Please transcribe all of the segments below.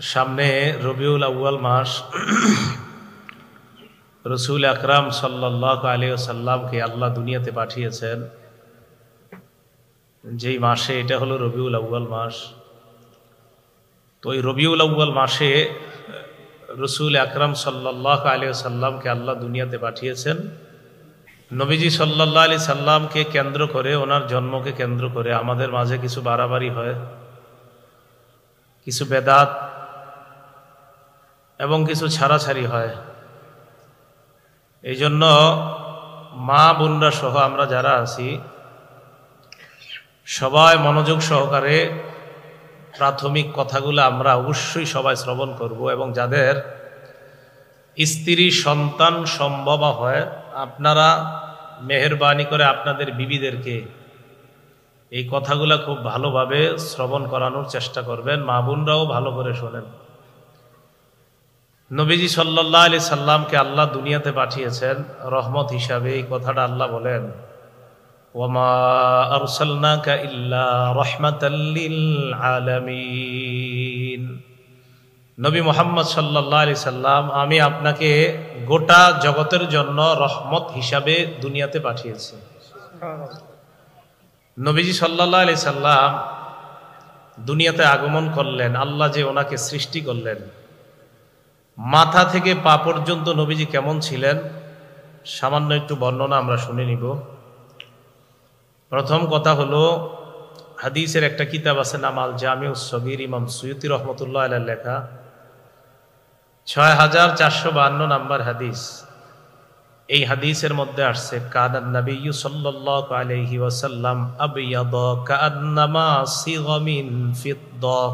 সামনে রবিউল আউয়াল মাস। রসুল আকরাম সাল্লাল্লাহু আলাইহি ওয়াসাল্লামকে আল্লাহ দুনিয়াতে পাঠিয়েছেন যেই মাসে, এটা হলো রবিউল আউয়াল মাস। তো এই রবিউল আউয়াল মাসে রসুল আকরাম সাল্লাল্লাহু আলাইহি ওয়াসাল্লামকে আল্লাহ দুনিয়াতে পাঠিয়েছেন। নবীজি সাল্লাল্লাহু আলাইহি সাল্লামকে কেন্দ্র করে, ওনার জন্মকে কেন্দ্র করে আমাদের মাঝে কিছু বাড়াবাড়ি হয়, কিছু বেদাত এবং কিছু ছাড়াছাড়ি হয়। এই জন্য মা বোনরা সহ আমরা যারা আছি সবাই মনোযোগ সহকারে প্রাথমিক কথাগুলো আমরা অবশ্যই সবাই শ্রবণ করব, এবং যাদের স্ত্রী সন্তান সম্ভব হয় আপনারা মেহেরবানি করে আপনাদের বিবিদেরকে এই কথাগুলো খুব ভালোভাবে শ্রবণ করানোর চেষ্টা করবেন। মা বোনরাও ভালো করে শোনেন। নবীজি সাল্লাল্লাহু আলাইহি সাল্লামকে আল্লাহ দুনিয়াতে পাঠিয়েছেন রহমত হিসাবে। এই কথাটা আল্লাহ বলেন, ওয়ামা আরসালনাকা ইল্লা রাহমাতাল লিল আলামিন। নবী মুহাম্মদ সাল্লাল্লাহু আলাইহি সাল্লাম, আমি আপনাকে গোটা জগতের জন্য রহমত হিসাবে দুনিয়াতে পাঠিয়েছি। নবীজি সাল্লাল্লাহু আলাইহি সাল্লাম দুনিয়াতে আগমন করলেন, আল্লাহ যে ওনাকে সৃষ্টি করলেন, মাথা থেকে পা পর্যন্ত নবীজি কেমন ছিলেন সামান্য একটু বর্ণনা আমরা শুনে নিব। প্রথম কথা হলো, হাদিসের একটা কিতাব আছে নাম আল জামিউস সগীর, ইমাম সুয়ুতি রহমতুল্লাহ আলাইহির লেখা, 6452 নাম্বার হাদিস। এই হাদিসের মধ্যে আসছে, কানান নবিয়্যু সাল্লাল্লাহু আলাইহি ওয়াসাল্লাম আবয়াদা কাআন্নামা সিগা মিন ফিদ্দা।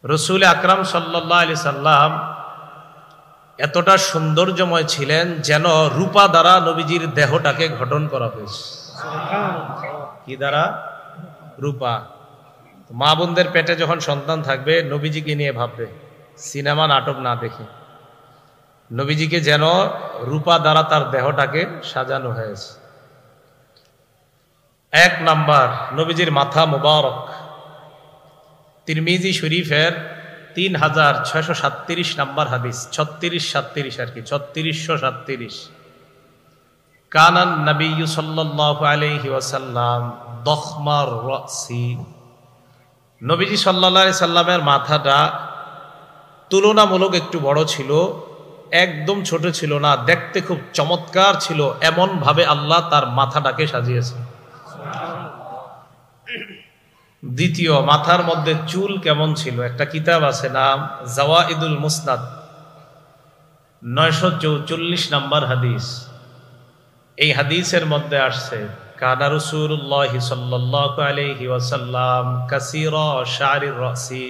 রসুল আকরাম সাল্লাল্লাহু আলাইহি সাল্লাম এতটা সৌন্দর্যময় ছিলেন যেন রূপা দ্বারা নবীজির দেহটাকে গঠন করা হয়েছে। কি দ্বারা? রূপা। মা বোনদের পেটে যখন সন্তান থাকবে নবীজিকে নিয়ে ভাববে, সিনেমা নাটক না দেখে, নবীজিকে যেন রূপা দ্বারা তার দেহটাকে সাজানো হয়েছে। এক নাম্বার, নবীজির মাথা মুবারক। তিরমিজি শরীফের 3637 নাম্বার হাদিস, 3637 আর কি, 3637। কানান নবিয়্যু সাল্লাল্লাহু আলাইহি ওয়াসাল্লাম দখমার রাসি। নবীজি সাল্লাল্লাহু আলাইহি সাল্লামের মাথাটা তুলনামূলক একটু বড় ছিল, একদম ছোট ছিল না, দেখতে খুব চমৎকার ছিল। এমন ভাবে আল্লাহ তার মাথাটাকে সাজিয়েছে। দ্বিতীয়, মাথার মধ্যে চুল কেমন ছিল? একটা কিতাব আছে নাম জাওয়াইদুল মুসনাদ, 944 নাম্বার হাদিস। এই হাদিসের মধ্যে আসছে, কানা রাসূলুল্লাহি সাল্লাল্লাহু আলাইহি ওয়াসাল্লাম কাসীরা শা'রির রাসি।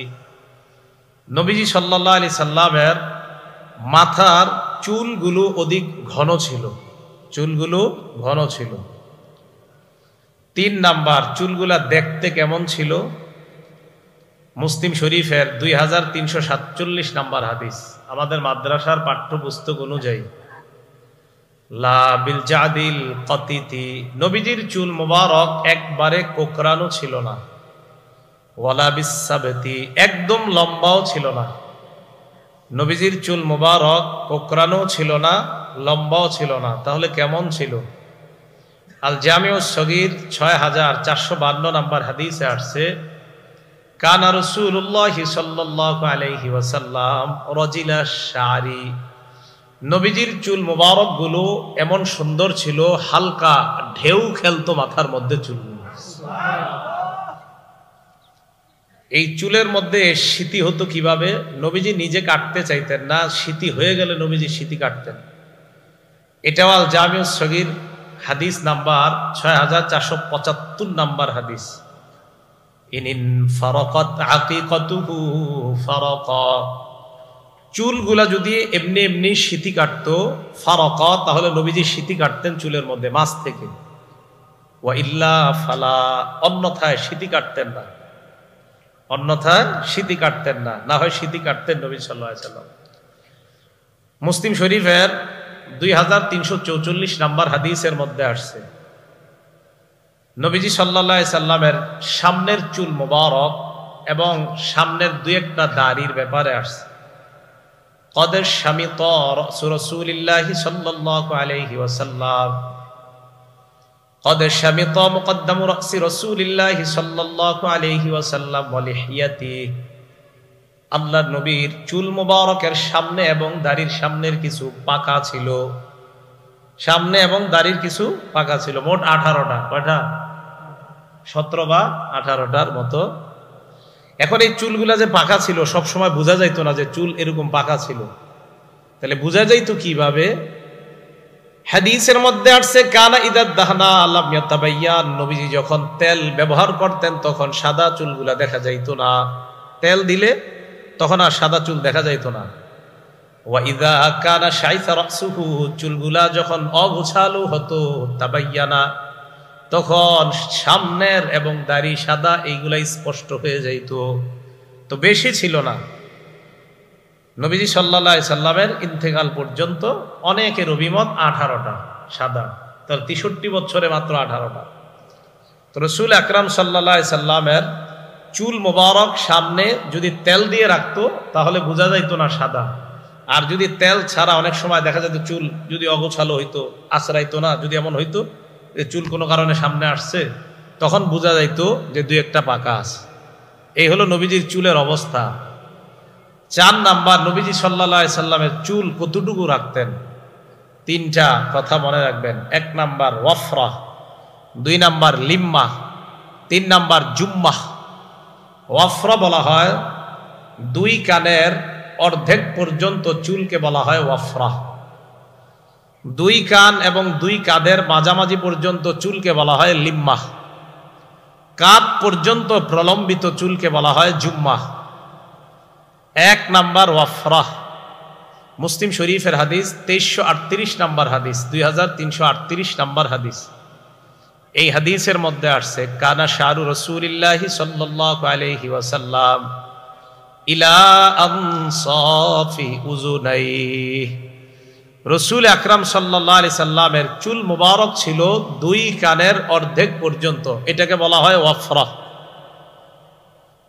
নবীজি সাল্লাল্লাহু আলাইহি সাল্লামের মাথার চুলগুলো অধিক ঘন ছিল, চুলগুলো ঘন ছিল। 3 নাম্বার, চুলগুলা দেখতে কেমন ছিল? মুসলিম শরীফের 2347 নাম্বার হাদিস। আমাদের মাদ্রাসার পাঠ্যপুস্তক অনুযায়ী লা বিল জাদিল কাতিতি, নবীজির চুল মুবারক একবারে কোকড়ানো ছিল না, ওয়ালা বিসাবতি, একদম লম্বাও ছিল না। নবীজির চুল মুবারক কোকড়ানো ছিল না, লম্বাও ছিল না। তাহলে কেমন ছিল? আল জামিউস সগীর 6452 নাম্বার হাদিসে আসছে, কানা রাসূলুল্লাহি সাল্লাল্লাহু আলাইহি ওয়াসাল্লাম রাজিলা শা'রি। নবীজির চুল মুবারক গুলো এমন সুন্দর ছিল, হালকা ঢেউ খেলতো মাথার মধ্যে চুলগুলো। এই চুলের মধ্যে স্মৃতি হতো কিভাবে? নবীজি নিজে কাটতে চাইতেন না, স্মৃতি হয়ে গেলে নবীজি স্মৃতি কাটতেন। এটাও আল জামিউস সগীর হাদিস নাম্বার 6475 নাম্বার হাদিস। ইনিন ফারাকাত আকিকাতুহু ফারাকা, চুলগুলা যদি এমনি এমনি স্মৃতি কাটতো, ফারাকা, তাহলে নবীজি স্মৃতি কাটতেন চুলের মধ্যে মাছ থেকে। ওয়া ইল্লা ফালা, অন্যথায় স্মৃতি কাটতেন না, অন্যথায় স্মৃতি কাটতেন না, না হয় স্মৃতি কাটতেন নবী সাল্লাল্লাহু আলাইহি সাল্লাম। মুসলিম শরীফের 2344 নাম্বার হাদিসের মধ্যে আসছে, নবীজি সাল্লাল্লাহু আলাইহি সাল্লামের সামনের চুল মোবারক এবং সামনের দুই একটা দাড়ির ব্যাপারে আসছে। قد شمط رأس رسول الله صلى الله عليه وسلم قد شمط مقدم رأس رسول الله صلى الله عليه وسلم ولحيته আল্লাহর নবীর চুল মুবারকের সামনে এবং দাড়ির সামনের কিছু পাকা ছিল, সামনে এবং দাড়ির কিছু পাকা ছিল। মোট 18টা, কয়টা? 17 বা 18টার মতো। এখন এই চুলগুলা যে পাকা ছিল সব সময় বোঝা যাইতো না যে চুল এরকম পাকা ছিল, তাহলে বোঝা যাইতো কিভাবে? হাদিসের মধ্যে আসছে কানা ইদা দাহনা লাম ইয়াতাবায়ান, নবীজি যখন তেল ব্যবহার করতেন তখন সাদা চুলগুলা দেখা যাইতো না, তেল দিলে তখন আর সাদা চুল দেখা যাইতো না। ওয়া ইদা কানা শাইসা রাসুহু, চুলগুলা যখন অগোছালো হতো, তাবায়ানা, তখন সামনের এবং দাড়ি সাদা এইগুলা স্পষ্ট হয়ে যাইতো। তো বেশি ছিল না। নবীজি সাল্লাল্লাহু আলাইহি সাল্লামের ইন্তেকাল পর্যন্ত অনেকের অভিমত 18টা সাদা, তার 63 বছরে মাত্র 18টা। তো রাসূল আকরাম সাল্লাল্লাহু আলাইহি সাল্লামের চুল মোবারক সামনে যদি তেল দিয়ে রাখতো তাহলে বোঝা যাইতো না সাদা, আর যদি তেল ছাড়া অনেক সময় দেখা যেত চুল যদি অগোছালো হইতো, আঁচড়াইতো না, যদি এমন হইতো যে চুল কোনো কারণে সামনে আসছে, তখন বোঝা যাইতো যে দুই একটা পাকা আছে। এই হলো নবীজির চুলের অবস্থা। 4 নাম্বার, নবীজি সাল্লাল্লাহু আলাইহি সাল্লামের চুল কতটুকু রাখতেন? 3টা কথা মনে রাখবেন। 1 নাম্বার ওয়াফরা, 2 নাম্বার লিম্মা, 3 নাম্বার জুম্মাহ। ওয়াফরা বলা হয় 2 কানের অর্ধেক পর্যন্ত চুলকে বলা হয় ওয়াফরা। 2 কান এবং 2 কাঁধের মাঝামাঝি পর্যন্ত চুলকে বলা হয় লিম্মাহ। কাঁধ পর্যন্ত প্রলম্বিত চুলকে বলা হয় জুম্মাহ। 1 নাম্বার ওয়াফরা, মুসলিম শরীফের হাদিস, 2338 নাম্বার হাদিস, 2338 নাম্বার হাদিস। এই হাদিসের মধ্যে আসছে কানা শারু রাসূলিল্লাহি সাল্লাল্লাহু আলাইহি ওয়াসাল্লাম ইলা আনসাফি উযুনাইহি, রাসূল আকরাম সাল্লাল্লাহু আলাইহি সাল্লামের চুল মুবারক ছিল 2 কানের অর্ধেক পর্যন্ত, এটাকে বলা হয় ওয়াফরা।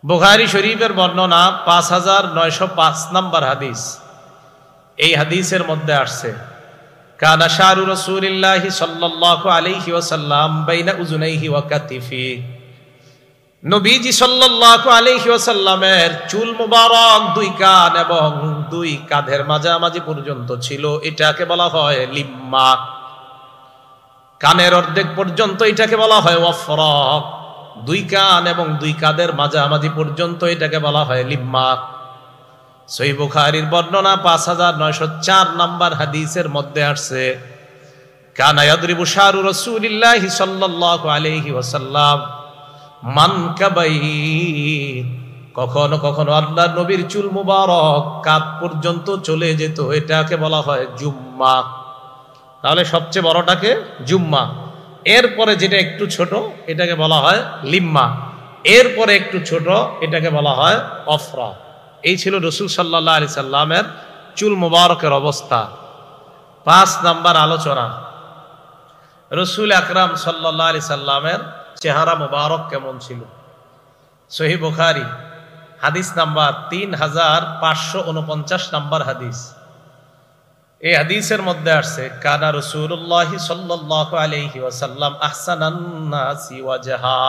বুখারী শরীফের বর্ণনা 5905 নাম্বার হাদিস। এই হাদিসের মধ্যে আসছে কানা শারু রাসূলিল্লাহি সাল্লাল্লাহু আলাইহি ওয়াসাল্লাম বাইনা উযুনাইহি ওয়া কাতিফি, নবীজি সাল্লাল্লাহু আলাইহি ওয়াসাল্লামের চুল মুবারক 2 কান এবং 2 কাঁধের মাঝামাঝি পর্যন্ত ছিল, এটাকে বলা হয় লিম্মা। কানের অর্ধেক পর্যন্ত এটাকে বলা হয় ওয়াফরা। 2 কান এবং 2 কাঁধের মাঝামাঝি পর্যন্ত এটাকে বলা হয় লিম্মা। সহিহ বুখারীর বর্ণনা 5904 নাম্বার হাদিসের মধ্যে আসছে কানা ইয়াদরিবু শারু রাসূলিল্লাহি সাল্লাল্লাহু আলাইহি ওয়াসাল্লাম মানকাবাই, কখনো কখনো আল্লাহর নবীর চুল মুবারক কাঁধ পর্যন্ত চলে যেত, এটাকে বলা হয় জুম্মা। তাহলে সবচেয়ে বড়টাকে জুম্মা, এরপরে যেটা একটু ছোট এটাকে বলা হয় লিম্মা, এরপরে একটু ছোট এটাকে বলা হয় ওয়াফরা। এই ছিল রাসূল সাল্লাল্লাহু আলাইহি সাল্লামের চুল মুবারকের অবস্থা। 5 নাম্বার আলোচনা, রাসূল আকরাম সাল্লাল্লাহু আলাইহি সাল্লামের চেহারা মুবারক কেমন ছিল? সহিহ বুখারী হাদিস নাম্বার 3549 নাম্বার হাদিস। এই হাদিসের মধ্যে আসছে কানা রাসূলুল্লাহি সাল্লাল্লাহু আলাইহি ওয়াসাল্লাম আহসানান নাসি ওয়াজহা,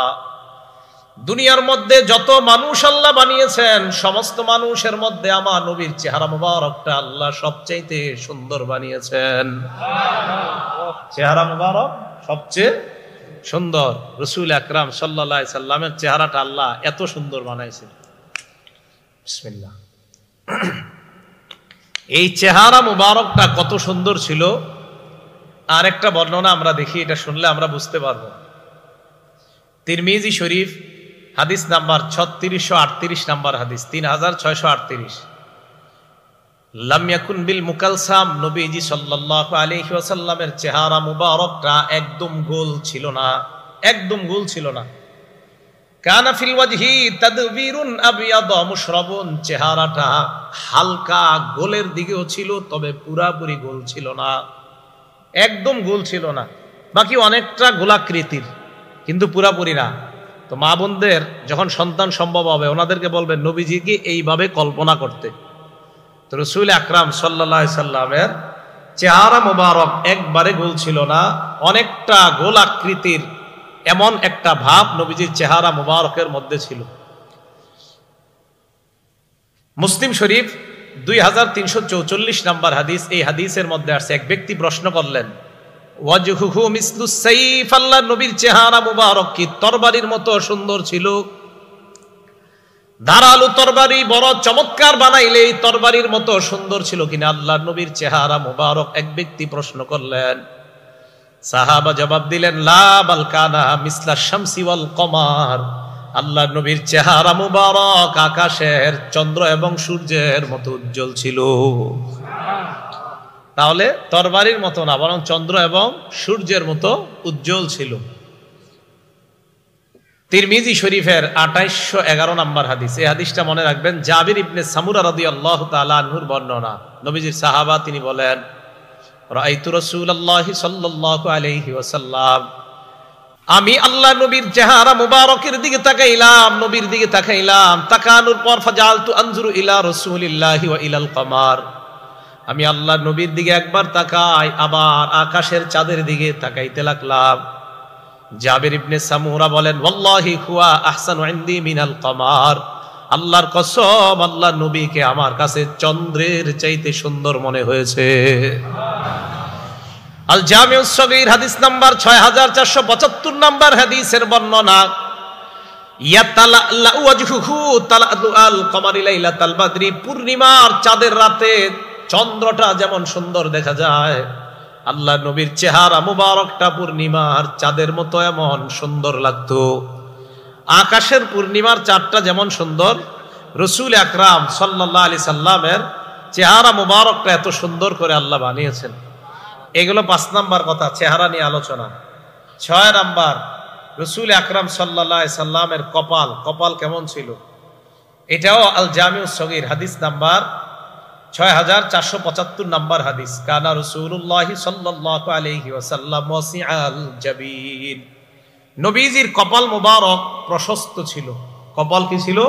দুনিয়ার মধ্যে যত মানুষ আল্লাহ বানিয়েছেন সমস্ত মানুষের মধ্যে আমার নবীর চেহারা মুবারকটা আল্লাহ সবচেয়ে সুন্দর বানিয়েছেন। চেহারা মুবারক সবচেয়ে সুন্দর, রাসূল আকরাম সাল্লাল্লাহু আলাইহি সাল্লামের চেহারাটা আল্লাহ এত সুন্দর বানাইছেন। বিসমিল্লাহ। এই চেহারা মুবারকটা কত সুন্দর ছিল আর একটা বর্ণনা আমরা দেখি, এটা শুনলে আমরা বুঝতে পারবো। তিরমিজি শরীফ হাদিস নাম্বার 3638 নাম্বার হাদিস, 3638। লাম ইয়াকুন বিল মুকালসাম, নবীজি সাল্লাল্লাহু আলাইহি ওয়াসাল্লামের চেহারা মুবারকটা একদম গোল ছিল না, একদম গোল ছিল না। কানা ফিল ওয়াজহি তাদবীরুন আবিয়াদ মুশরাবুন, চেহারাটা হালকা গোলের দিকেও ছিল, তবে পুরাপুরি গোল ছিল না, একদম গোল ছিল না। বাকি অনেকটা গোলাকৃতির, কিন্তু পুরাপুরি না। তো মা বোনদের যখন সন্তান সম্ভব হবে ওনাদেরকে বলবেন নবীজিকে এইভাবে কল্পনা করতে। তো রাসূল আকরাম সাল্লাল্লাহু আলাইহি সাল্লামের চেহারা মুবারক একবারে গোল ছিল না, অনেকটা গোল আকৃতির এমন একটা ভাব নবীজির চেহারা মুবারকের মধ্যে ছিল। মুসলিম শরীফ 2344 নম্বর হাদিস, এই হাদিসের মধ্যে আসছে এক ব্যক্তি প্রশ্ন করলেন ওয়াজহুহু মিসলুস সাইফ, আল্লাহর নবীর চেহারা মুবারক কি তরবারির মতো সুন্দর ছিল? ধারালো তরবারি বড় চমৎকার বানাইলে এই তরবারির মতো সুন্দর ছিল কিনা আল্লাহর নবীর চেহারা মুবারক? এক ব্যক্তি প্রশ্ন করলেন। সাহাবা জবাব দিলেন লা বাল কানা মিসলা শামসি ওয়াল কমার, আল্লাহর নবীর চেহারা মুবারক আকাশের চন্দ্র এবং সূর্যের মতো উজ্জ্বল ছিল। তাহলে তরবারির মতো না, বরং চন্দ্র এবং সূর্যের মতো উজ্জ্বল ছিল। তিরমিজি শরীফের 2811 নম্বর হাদিস, এই হাদিসটা মনে রাখবেন। জাবির ইবনে সামুরা রাদিয়াল্লাহু তাআলা আনহুর বর্ণনা, নবীজির সাহাবা, তিনি বলেন রাআইতু রাসূলুল্লাহি সাল্লাল্লাহু আলাইহি ওয়াসাল্লাম, আমি আল্লাহ নবীর চেহারা মুবারকের দিকে তাকাইলাম, নবীর দিকে তাকাইলাম, তাকানোর পর ফাজালতু আনজুরু ইলা রাসূলিল্লাহি ওয়া ইলাল কমার, আমি আল্লাহ নবীর দিকে একবার তাকাই, আবার আকাশের চাঁদের দিকে তাকাইতে লাগলাম। জাবির ইবনে সামুরা বলেন ওয়াল্লাহি হুয়া আহসানু ইনদি মিনাল কমার, আল্লাহর কসম আল্লাহ নবীকে আমার কাছে চন্দ্রের চাইতে সুন্দর মনে হয়েছে। আল জামিউস সগীর হাদিস নাম্বার 6475 নাম্বার হাদিসের বর্ণনা, ইয়াতালাল্লা ওয়াজহুহু তালাদুল কমারি লাইলাতাল বাদরি, পূর্ণিমার চাঁদের রাতে চন্দ্রটা যেমন সুন্দর দেখা যায়, আল্লাহ নবীর চেহারা মুবারকটা পূর্ণিমার চাঁদের মতো এমন সুন্দর লাগতো। আকাশের পূর্ণিমার চাঁদটা যেমন সুন্দর, রাসূল আকরাম সাল্লাল্লাহু আলাইহি সাল্লামের চেহারা মুবারকটা এত সুন্দর করে আল্লাহ বানিয়েছেন। এগুলো 5 নাম্বার কথা, চেহারা নিয়ে আলোচনা। 6 নাম্বার, রাসূল আকরাম সাল্লাল্লাহু আলাইহি সাল্লামের কপাল কেমন ছিল? এটাও আল জামিউস সগীর হাদিস নাম্বার 6475 নাম্বার হাদিস। কানা রাসূলুল্লাহি সাল্লাল্লাহু আলাইহি ওয়াসাল্লাম ওয়াসিআল জাবিন, নবীজির কপাল মুবারক প্রশস্ত ছিল। কপাল কি ছিল?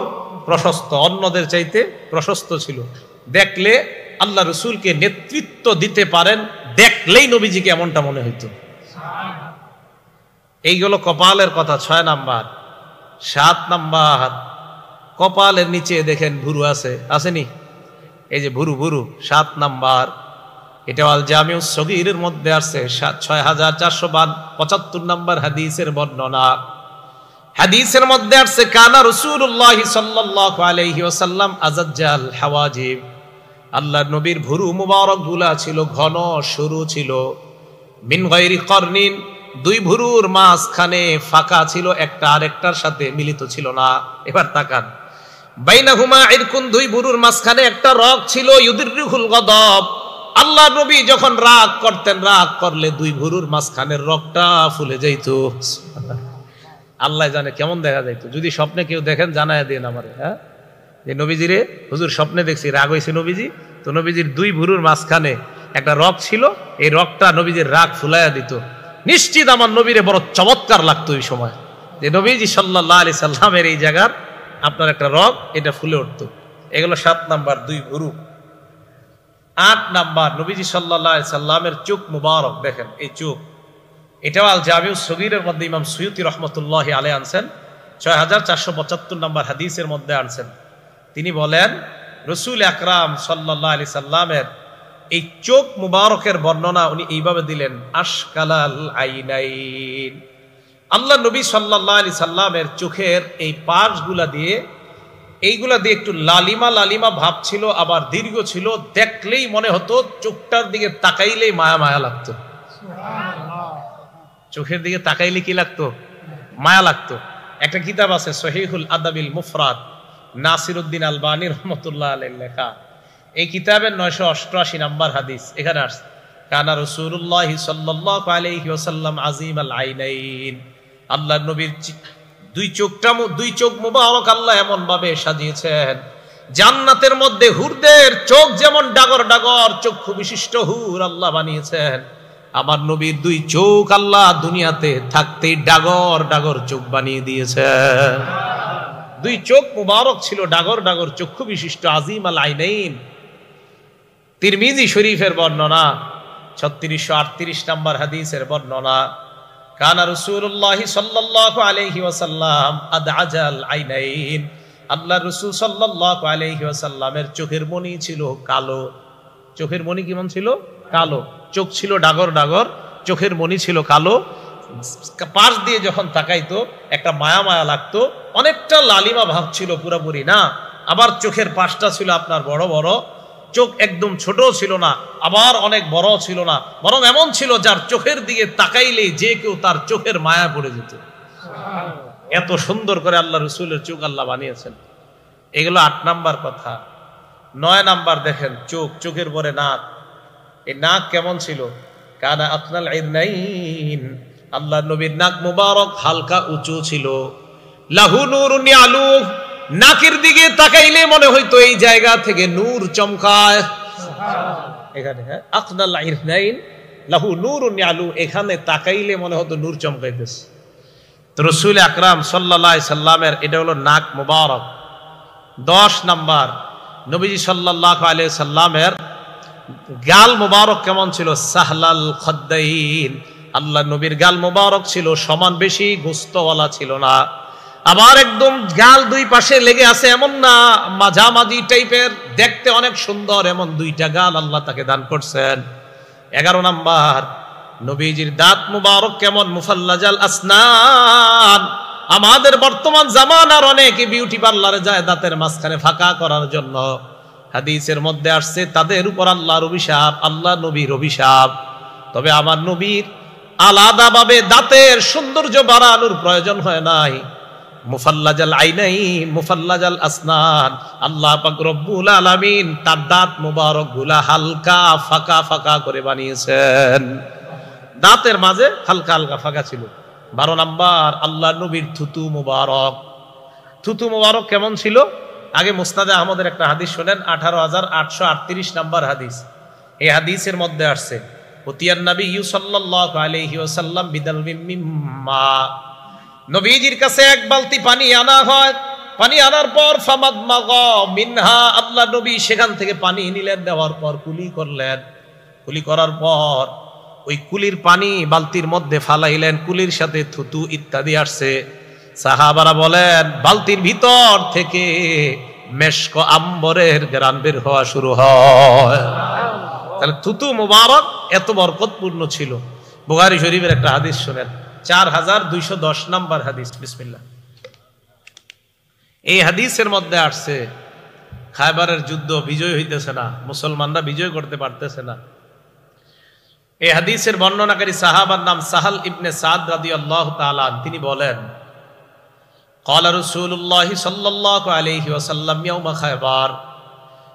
প্রশস্ত, অন্যদের চাইতে প্রশস্ত ছিল। দেখলে আল্লাহ রাসূলকে নেতৃত্ব দিতে পারেন, দেখলেই নবীজিকে এমনটা মনে হইতো। এইগুলো কপালের কথা 6 নাম্বার। 7 নাম্বার, কপালের নিচে দেখেন ভুরু আছে, আসেনি? এই যে ভুরু 7 নাম্বার, এটা আল জামিউস সগীরের মধ্যে আছে 6475 নাম্বার হাদিসের বর্ণনা। হাদিসের মধ্যে আছে কানা রাসূলুল্লাহি সাল্লাল্লাহু আলাইহি ওয়াসাল্লাম আযাজ্জাল হাওয়াজিব, আল্লাহর নবীর ভুরু মুবারক গুলা ছিল ঘন, সরু ছিল। মিন গায়রি করনিন, 2 ভুরুর মাঝখানে ফাঁকা ছিল, একটা আরেকটার সাথে মিলিত ছিল না। এবার তাকান, বাইনাহুমা ইরকুন, 2 ভুরুর মাঝখানে একটা রগ ছিল। ইউদিরুল গদব, আল্লাহর নবী যখন রাগ করতেন, রাগ করলে 2 ভুরুর মাঝখানের রগটা ফুলে যাইত। আল্লাহ জানে কেমন দেখা যাইত। যদি স্বপ্নে কেউ দেখেন জানায় দেন আমারে, হ্যাঁ, যে নবীজিরে হুজুর স্বপ্নে দেখছি রাগ হয়েছে নবীজি, তো নবীজির 2 ভুরুর মাঝখানে একটা রগ ছিল, এই রগটা নবীজির রাগ ফুলাইয়া দিত। নিশ্চিত আমার নবীরে বড় চমৎকার লাগতো ওই সময়, যে নবীজি সাল্লাল্লাহু আলাইহি সাল্লামের এই জায়গার আপনার একটা রগ, এটা ফুলে উঠতো। এগুলো 7 নাম্বার, 2 ভুরু। 8 নাম্বার, নবীজি সাল্লাল্লাহু আলাইহি সাল্লামের চোখ মুবারক, দেখেন এই চোখ, এটাও আল জামিউস সগীরের মধ্যে ইমাম সুয়ুতি রাহমাতুল্লাহি আলাইহি আনছেন, 6475 নাম্বার হাদিসের মধ্যে আনছেন। তিনি বলেন রাসূল আকরাম সাল্লাল্লাহু আলাইহি সাল্লামের এই চোখ মুবারকের বর্ণনা উনি এইভাবে দিলেন, আশকালাল আইনাইন, আল্লাহ নবী সাল্লাল্লাহু আলাইহি সাল্লামের চোখের এই পাশগুলা দিয়ে, এইগুলা দিয়ে একটু লালিমা লালিমা ভাব ছিল, আবার দীর্ঘ ছিল। দেখলেই মনে হতো, চোখটার দিকে তাকাইলেই মায়া মায়া লাগতো। চোখের দিকে তাকাইলে কি লাগতো? মায়া লাগতো। একটা কিতাব আছে সহিহুল আদাবিল মুফরাদ, নাসিরউদ্দিন আলবানী রহমতুল্লাহ আলাইহির লেখা। এই কিতাবের 988 নাম্বার হাদিস, এখানে আসছে কানা রাসূলুল্লাহি সাল্লাল্লাহু আলাইহি ওয়াসাল্লাম আযীমাল আইনাইন, আল্লাহর নবীর 2 চোখ মুবারক আল্লাহ এমন ভাবে সাজিয়েছেন, জান্নাতের মধ্যে হুরদের চোখ যেমন ডাগর ডাগর চক্ষু বিশিষ্ট হুর আল্লাহ বানিয়েছেন, আমার নবীর দুই চোখ আল্লাহ দুনিয়াতে থাকতেই ডাগর ডাগর চোখ বানিয়ে দিয়েছেন। দুই চোখ মুবারক ছিল, ডাগর ডাগর চক্ষু বিশিষ্ট, আজিম আল আইনাইন। তিরমিজি শরীফের বর্ণনা, 3638 নম্বর হাদিসের বর্ণনা, কানা রাসূলুল্লাহ সাল্লাল্লাহু আলাইহি ওয়াসাল্লাম আদআজাল আইনাইন, আল্লাহ রাসূল সাল্লাল্লাহু আলাইহি ওয়াসাল্লামের চোখের মণি ছিল কালো। চোখের মণি কেমন ছিল? কালো। চোখ ছিল ডাগর ডাগর, চোখের মণি ছিল কালো। পাশ দিয়ে যখন তাকাইতো একটা মায়া মায়া লাগতো, অনেকটা লালিমা ভাব ছিল, পুরোপুরি না। আবার চোখের পাশটা ছিল আপনার বড় বড়, চোখ একদম ছোট ছিল না, আবার অনেক বড় ছিল না, বরং এমন ছিল যার চোখের দিকে তাকাইলেই যে কেউ তার চোখের মায়া পড়ে যেত। এত সুন্দর করে আল্লাহ রসুলের চোখ আল্লাহ বানিয়েছেন। এগুলো 8 নাম্বার কথা। 9 নাম্বার দেখেন, চোখ, চোখের পরে নাক। এই নাক কেমন ছিল? কানা আকনাল আইনাইন, আল্লাহ নবীর নাক মুবারক হালকা উঁচু ছিল। লাহু নূরুন ইয়ালু, নাকের দিকে তাকাইলে মনে হইতো এই জায়গা থেকে নূর চমকায়। এখানে আকনাল আইনাইন লাহু নূরুন ইয়ালু, এখানে তাকাইলে মনে হতো নূর চমকাইতেছে। তো রাসূল আকরাম সাল্লাল্লাহু আলাইহি সাল্লামের এটা হলো নাক মুবারক। 10 নাম্বার, নবীজি সাল্লাল্লাহু আলাইহি সাল্লামের গাল মুবারক কেমন ছিল? সাহলাল খদ্দাইন, আল্লাহ নবীর গাল মুবারক ছিল সমান, বেশি গোস্তওয়ালা ছিল না। আবার একদম গাল দুই পাশে লেগে আছে এমন না, মাঝামাঝি টাইপের, দেখতে অনেক সুন্দর, এমন দুইটা গাল আল্লাহ তাকে দান করছেন। 11 নাম্বার, নবীজির দাঁত মুবারক কেমন? মুফাল্লাজাল আসনান। আমাদের বর্তমান জামানার অনেকে বিউটি পার্লারে যায় দাঁতের মাঝখানে ফাঁকা করার জন্য। হাদিসের মধ্যে আসছে তাদের উপর আল্লাহর অভিশাপ, আল্লাহ নবীর অভিশাপ। তবে আমার নবীর আলাদাভাবে দাঁতের সৌন্দর্য বাড়ানোর প্রয়োজন হয় নাই। মুফাল্লাজাল আইনাইন, মুফাল্লাজাল আসনান, আল্লাহ পাক রব্বুল আলামিন তার দাঁত মুবারক গুলা হালকা ফাঁকা ফাঁকা করে বানিয়েছেন। দাঁতের মাঝে হালকা হালকা ফাঁকা ছিল। 12 নাম্বার, আল্লাহ নবীর থুতু মুবারক। থুতু মুবারক কেমন ছিল? আগে মুসনাদে আহমদের একটা হাদিস শোনেন, 18838 নাম্বার হাদিস। এই হাদিসের মধ্যে আসছে, উতিয়ান নবী সাল্লাল্লাহু আলাইহি ওয়াসাল্লাম বিদালবিম মিম্মা, নবীজির কাছে এক বালতি পানি আনা হয়। পানি আনার পর ফামাদমাগা মিনহা, আল্লাহ নবী সেখান থেকে পানি নিলেন, নেওয়ার পর কুলি করলেন। কুলি করার পর ওই কুলির পানি বালতির মধ্যে ফালাইলেন, কুলির সাথে থুতু ইত্যাদি আসছে। সাহাবারা বলেন বালতির ভিতর থেকে মেশক আম্বরের ঘ্রাণ বের হওয়া শুরু হয়। তাহলে থুতু মুবারক এত বরকতপূর্ণ ছিল। বুখারী শরীফের একটা হাদিস শুনেন, 4210 নাম্বার হাদিস, বিসমিল্লাহ। এই হাদিসের মধ্যে আসছে খায়বারের যুদ্ধ বিজয় হইতেছে না, মুসলমানরা বিজয় করতে পারতেছে না। এই হাদিসের বর্ণনাকারী সাহাবার নাম সাহাল ইবনে সাদ রাদিয়াল্লাহু তাআলা, তিনি বলেন ক্বালা রাসূলুল্লাহ সাল্লাল্লাহু আলাইহি ওয়াসাল্লাম ইয়াউমা খায়বার,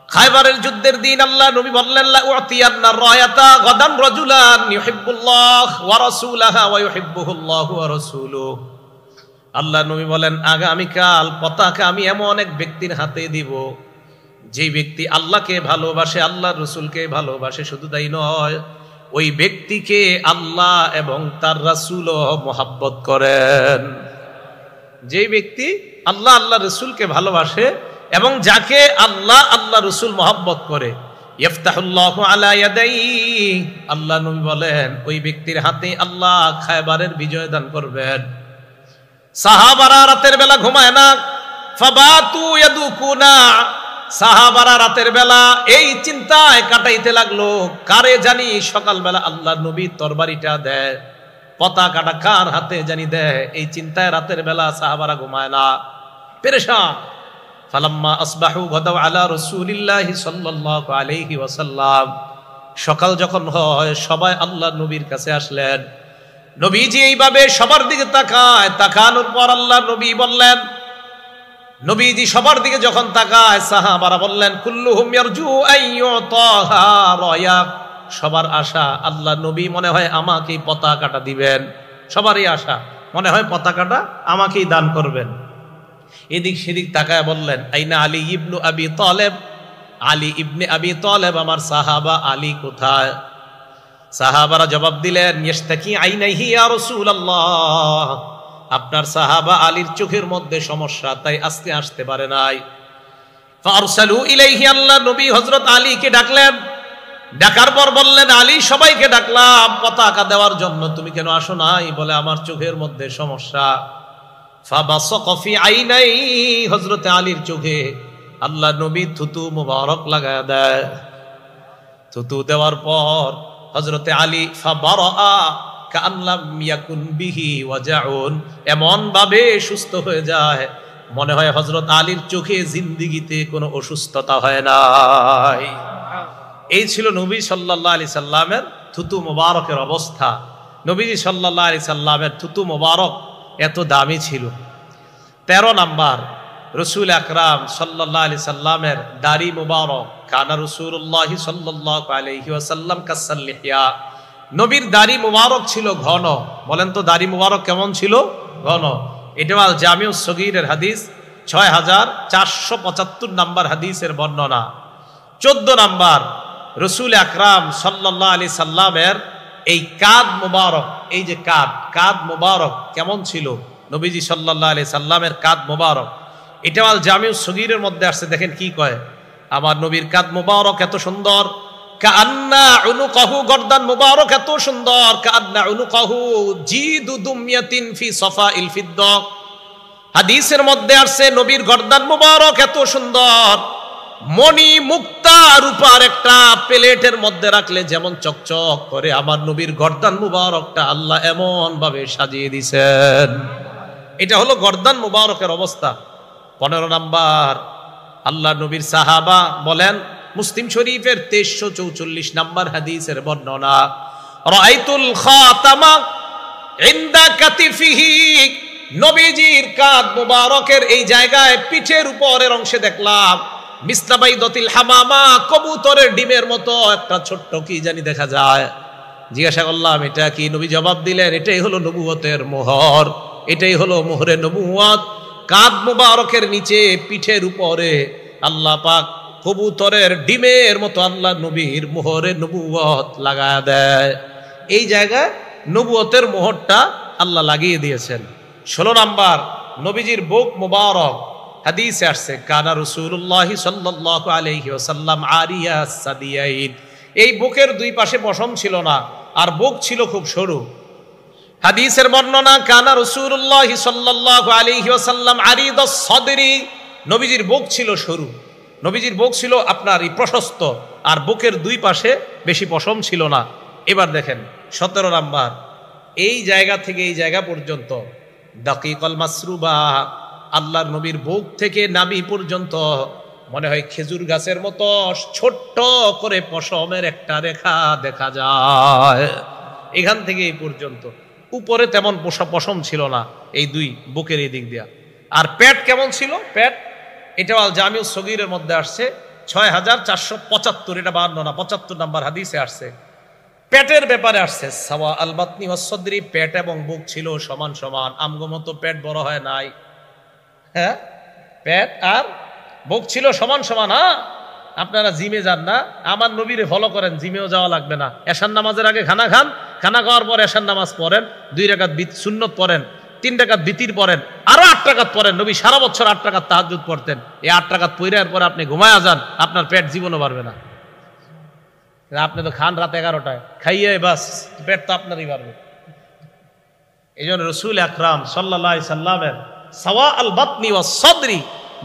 খায়বারের যুদ্ধের দিন আল্লাহ নবী বললেন লা উতিয়ান্না রায়াতা গাদান রাজুলান ইউহিব্বুল্লাহ ওয়া রাসূলুহু ওয়া ইউহিব্বুহুল্লাহু ওয়া রাসূলুহু, আল্লাহ নবী বলেন আগামীকাল পতাকা আমি এমন এক ব্যক্তির হাতে দিব যে ব্যক্তি আল্লাহকে ভালোবাসে, আল্লাহর রাসূলকে ভালোবাসে, শুধু তাই নয় ওই ব্যক্তিকে আল্লাহ এবং তার রাসূলও মহব্বত করেন। যে ব্যক্তি আল্লাহ আল্লাহ রাসূলকে ভালোবাসে এবং যাকে আল্লাহ আল্লাহ রাসূল মহব্বত করে, ইফতাহুল্লাহু আলা ইয়াদাইহি, আল্লাহ নবী বলেন ওই ব্যক্তির হাতে আল্লাহ খায়বারের বিজয় দান করবেন। সাহাবারা রাতের বেলা ঘুমায় না, ফাবাতু ইয়াদুকুনা, সাহাবারা রাতের বেলা এই চিন্তায় কাটাইতে লাগলো, কারে জানি সকালবেলা আল্লাহ নবী তরবারিটা দেয়, পতাকাটা কার হাতে জানি দেয়, এই চিন্তায় রাতের বেলা সাহাবারা ঘুমায় না, পেরেশান। ফালাম্মা আসবাহু গাদাউ আলা রাসূলিল্লাহি সাল্লাল্লাহু আলাইহি ওয়াসাল্লাম, সকাল যখন হয় সবাই আল্লাহ নবীর কাছে আসলেন। নবীজি এইভাবে সবার দিকে তাকায়, তাকানোর পর আল্লাহ নবী বললেন, নবীজি সবার দিকে যখন তাকায় সাহাবারা বললেন কুল্লুহুম ইয়ারজু আইয়ুতাহা রায়া, সবার আশা আল্লাহ নবী মনে হয় আমাকেই পতাকাটা দিবেন, সবারই আশা মনে হয় পতাকাটা আমাকেই দান করবেন। এদিক সেদিক তাকায় বললেন আইনা আলী ইবনু আবি তালেব, আলী ইবনে আবি তালেব আমার সাহাবা, আলী কোথায়? সাহাবারা জবাব দিলেন, ইশতাকি আইনাইহি ইয়া রাসূলুল্লাহ, আপনার সাহাবা আলীর চোখের মধ্যে সমস্যা, তাই আজকে আসতে পারে নাই। ফারসালু ইলাইহি, আল্লাহ নবী হযরত আলীকে ডাকলেন। ডাকার পর বললেন, আলী সবাইকে ডাকলাম পতাকা দেওয়ার জন্য, তুমি কেন আসো নাই? বলে আমার চোখের মধ্যে সমস্যা। ফাবাসাকা ফি আইনাই, হযরত আলীর চোখে আল্লাহ নবী থুতু মুবারক লাগায় দেয়। থুতু দেওয়ার পর হযরতে আলী ফাবারা কাআল্লাম ইয়াকুন বিহি ওয়াজাউন, এমন ভাবে সুস্থ হয়ে যায় মনে হয় হযরত আলীর চোখে জিন্দেগিতে কোনো অসুস্থতা হয় নাই। এই ছিল নবী সাল্লাল্লাহু আলাইহি সাল্লামের থুতু মুবারকের অবস্থা। নবীজি সাল্লাল্লাহু আলাইহি সাল্লামের থুতু মুবারক এত দামি ছিল। 13 নাম্বার, রাসূল আকরাম সাল্লাল্লাহু আলাইহি সাল্লামের দাড়ি মুবারক। কানা রাসূলুল্লাহ সাল্লাল্লাহু আলাইহি ওয়াসাল্লাম কাসাল লিহিয়া, নবীর দাড়ি মুবারক ছিল ঘন। বলেন তো দাড়ি মুবারক কেমন ছিল? ঘন। এটা আল জামিউস সগীরের হাদিস, 6475 নাম্বার হাদিসের বর্ণনা। 14 নাম্বার, রাসূল আকরাম সাল্লাল্লাহু আলাইহি সাল্লামের এই কাঁধ মুবারক, এই যে কাঁধ মুবারক কেমন ছিল? নবীজি সাল্লাল্লাহু আলাইহি সাল্লামের কাঁধ মুবারক, এটা আল জামিউস সগীরের মধ্যে আসছে। দেখেন কি কয়, আমার নবীর কাঁধ মুবারক এত সুন্দর, কান্না উনুকাহু, গর্দান মুবারক এত সুন্দর, কান্না উনুকাহু জিদু দুমিয়াতিন ফি সাফাইল ফিদ্দা। হাদিসের মধ্যে আসছে নবীর গর্দান মুবারক এত সুন্দর, মণি মুক্তা রূপার একটা প্লেটের মধ্যে রাখলে যেমন চকচক করে, আমার নবীর গর্দান মুবারকটা আল্লাহ এমন ভাবে সাজিয়ে দিয়েছেন। এটা হলো গর্দান মুবারকের অবস্থা। 15 নাম্বার, আল্লাহ নবীর সাহাবা বলেন, মুসলিম শরীফের 2344 নাম্বার হাদিসের বর্ণনা, রাআইতুল খাতামা ইনদা কাতিফিহি, নবীজির কাঁধ মুবারকের এই জায়গায় পিঠের উপরের অংশে দেখলাম মিসলাবাইদাতিল হামামা, কবুতরের ডিমের মতো একটা ছোট্ট কি জানি দেখা যায়। জিজ্ঞাসা করলাম এটা কি? নবী জবাব দিলেন, এটাই হলো নবুয়তের মোহর, এটাই হলো মোহরে নবুয়ত। কাঁধ মুবারকের নিচে পিঠের উপরে আল্লাহ পাক কবুতরের ডিমের মতো আল্লাহ নবীর মোহরে নবুয়ত লাগায় দেয়। এই জায়গায় নবুয়তের মোহরটা আল্লাহ লাগিয়ে দিয়েছেন। 16 নাম্বার, নবীজির বুক মুবারক, হাদিসে আসছে, কানা রাসূলুল্লাহ সাল্লাল্লাহু আলাইহি ওয়াসাল্লাম আরিয়া সাদিয়াইন, এই বুকের দুই পাশে পশম ছিল না, আর বুক ছিল খুব সরু। হাদিসের বর্ণনা, কানা রাসূলুল্লাহ সাল্লাল্লাহু আলাইহি ওয়াসাল্লাম আরিদাস সাদরি, নবীজির বুক ছিল সরু, নবীজির বুক ছিল আপনার প্রশস্ত, আর বুকের দুই পাশে বেশি পশম ছিল না। এবার দেখেন 17 নাম্বার, এই জায়গা থেকে এই জায়গা পর্যন্ত দাকিকাল মাসরুবা, আল্লাহর নবীর বুক থেকে নাভি পর্যন্ত মনে হয় খেজুর গাছের মতো ছোট্ট করে পশমের একটা রেখা দেখা যায়। এখান থেকে এই পর্যন্ত, উপরে তেমন পশম ছিল না এই দুই বুকের এই দিক দিয়া। আর পেট কেমন ছিল? পেট, এটা আল জামিউস সগীরের মধ্যে আসছে 6475, এটা 75 নাম্বার হাদিসে আসছে। পেটের ব্যাপারে আসছে, সাওয়া আল বাতনি ওয়াস সদরি, পেট এবং বুক ছিল সমান সমান, আমগো মতো পেট বড় হয় নাই। হ্যাঁ, পেট আর বুক ছিল সমান সমান। হ্যাঁ, আপনারা জিমে যান না, আমার নবীরে ফলো করেন, জিমেও যাওয়া লাগবে না। এশার নামাজের আগে খানা খান, খানা খাওয়ার পর এশার নামাজ পড়েন, 2 রাকাত সুন্নত পড়েন, 3 রাকাত বিতির পড়েন, আরো 8 রাকাত পড়েন। নবী সারা বছর 8 রাকাত তাহাজ্জুদ পড়তেন। এই 8 রাকাত পড়ার পর আপনি ঘুমায়া যান, আপনার পেট জীবনও বাড়বে না। আপনি তো খান রাত 11টায়, খাইয়ে বাস পেট তো আপনারই বাড়বে। এই জন্য রাসূল আকরাম সাল্লাল্লাহু আলাইহি সাল্লামের সাওয়া আল বাতনি ওয়াস সদরি,